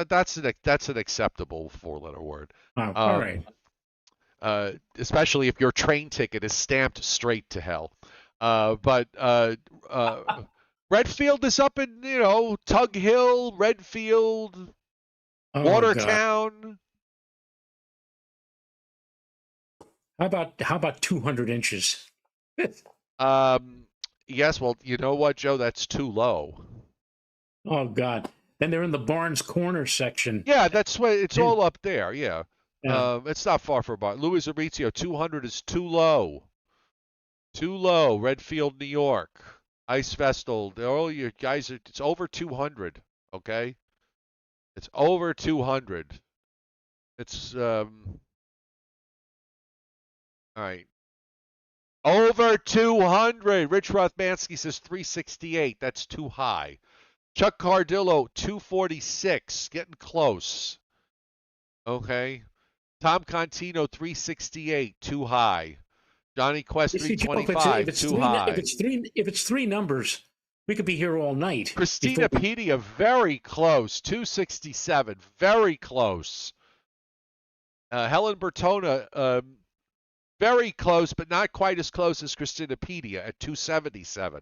That's an acceptable 4-letter word. Oh, all right. Especially if your train ticket is stamped straight to hell. But Redfield is up in Tug Hill, Redfield, Watertown. God. How about 200 inches? Yes. Well, you know what, Joe? That's too low. Oh God. Then they're in the Barnes Corner section. Yeah, that's what it's all up there. Yeah. It's not far from Barnes. Louis Arizio, 200 is too low. Too low. Redfield, New York. Ice Vestal. All you guys are. It's over 200. Okay. It's over 200. It's all right. Over 200. Rich Rothmansky says 368. That's too high. Chuck Cardillo, 246. Getting close. Okay. Tom Contino, 368. Too high. Johnny Quest, 325. Too high. If it's three numbers, we could be here all night. Christina Pedia, very close. 267. Very close. Helen Bertona, very close, but not quite as close as Christina Pedia at 277.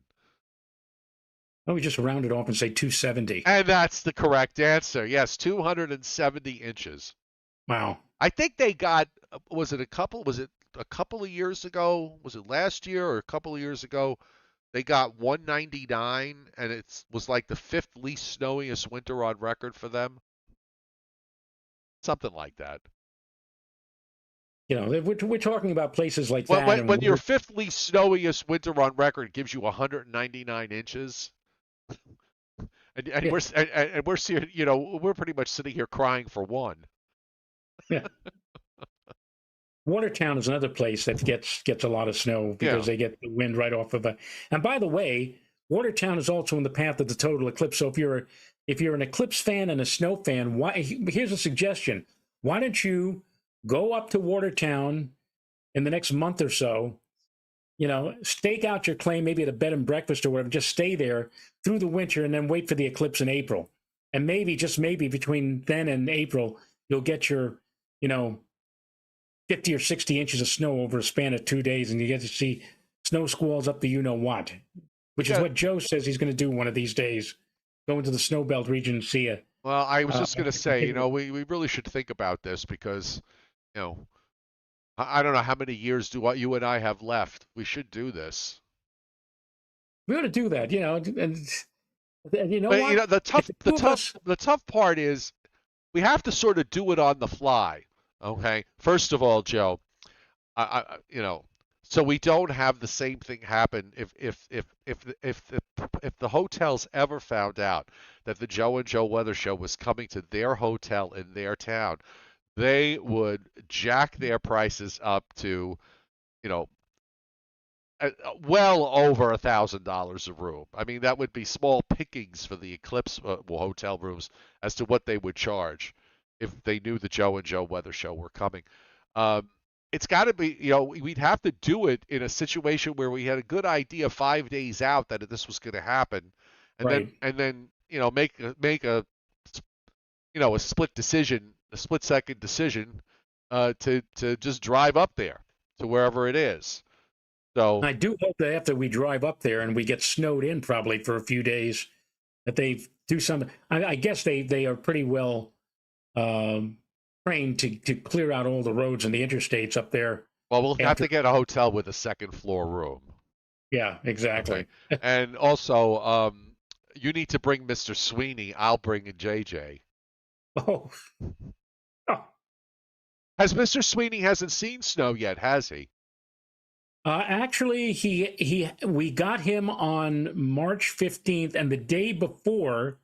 Oh, we just round it off and say 270. And that's the correct answer. Yes, 270 inches. Wow. I think they got, was it a couple of years ago? Was it last year or a couple of years ago? They got 199, and it was like the 5th least snowiest winter on record for them. Something like that. We're talking about places like that. When your 5th least snowiest winter on record gives you 199 inches, and we're pretty much sitting here crying for one. Yeah. Watertown is another place that gets a lot of snow because they get the wind right off of it. And by the way, Watertown is also in the path of the total eclipse. So if you're an eclipse fan and a snow fan, here's a suggestion: why don't you go up to Watertown in the next month or so? Stake out your claim, maybe at a bed and breakfast or whatever. Just stay there through the winter and then wait for the eclipse in April. And maybe, just maybe, between then and April, you'll get your 50 or 60 inches of snow over a span of 2 days, and you get to see snow squalls up to what, which is what Joe says he's going to do one of these days, go into the snow belt region and see it. Well, I was just going to say, we really should think about this because, I don't know how many years do what you and I have left. We should do this. We ought to do that, and what? The tough part is we have to sort of do it on the fly. Okay. First of all, Joe, so we don't have the same thing happen if the hotels ever found out that the Joe and Joe Weather Show was coming to their hotel in their town, they would jack their prices up to, well over $1,000 a room. I mean, that would be small pickings for the Eclipse hotel rooms as to what they would charge if they knew the Joe and Joe Weather Show were coming. It's got to be, we'd have to do it in a situation where we had a good idea 5 days out that this was going to happen, and then make a split second decision to just drive up there to wherever it is. So I do hope that after we drive up there and we get snowed in probably for a few days, that they do something. I guess they are pretty well trained to clear out all the roads and the interstates up there. well, we'll have After, to get a hotel with a second floor room. yeah, exactly. Okay. And also, you need to bring Mr. Sweeney. I'll bring JJ. Oh, oh. Has Mr. Sweeney hasn't seen snow yet, has he? Actually, we got him on March 15th, and the day before,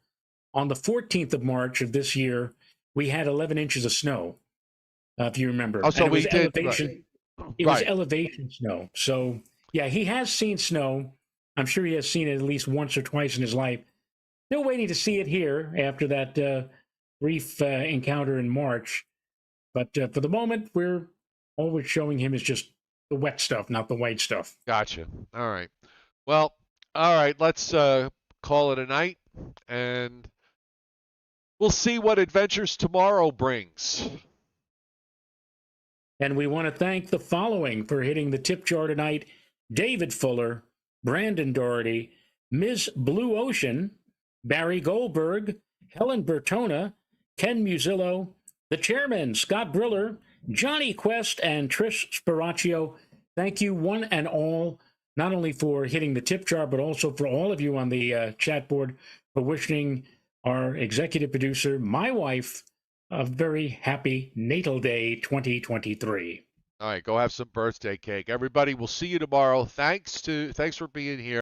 on the 14th of March of this year, we had 11 inches of snow. If you remember, Oh, so and it we was did. elevation. Right. It was elevation snow. So yeah, he has seen snow. I'm sure he has seen it at least once or twice in his life. Still waiting to see it here after that brief encounter in March. But for the moment, all we're showing him is just the wet stuff, not the white stuff. Gotcha. All right. Well, all right. Let's call it a night, and we'll see what adventures tomorrow brings. And we want to thank the following for hitting the tip jar tonight: David Fuller, Brandon Doherty, Ms. Blue Ocean, Barry Goldberg, Helen Bertona, Ken Musillo, the chairman, Scott Briller, Johnny Quest, and Trish Spiraccio. Thank you, one and all, not only for hitting the tip jar, but also for all of you on the chat board for wishing our executive producer, my wife, a very happy natal day 2023. All right, go have some birthday cake. Everybody, we'll see you tomorrow. Thanks for being here.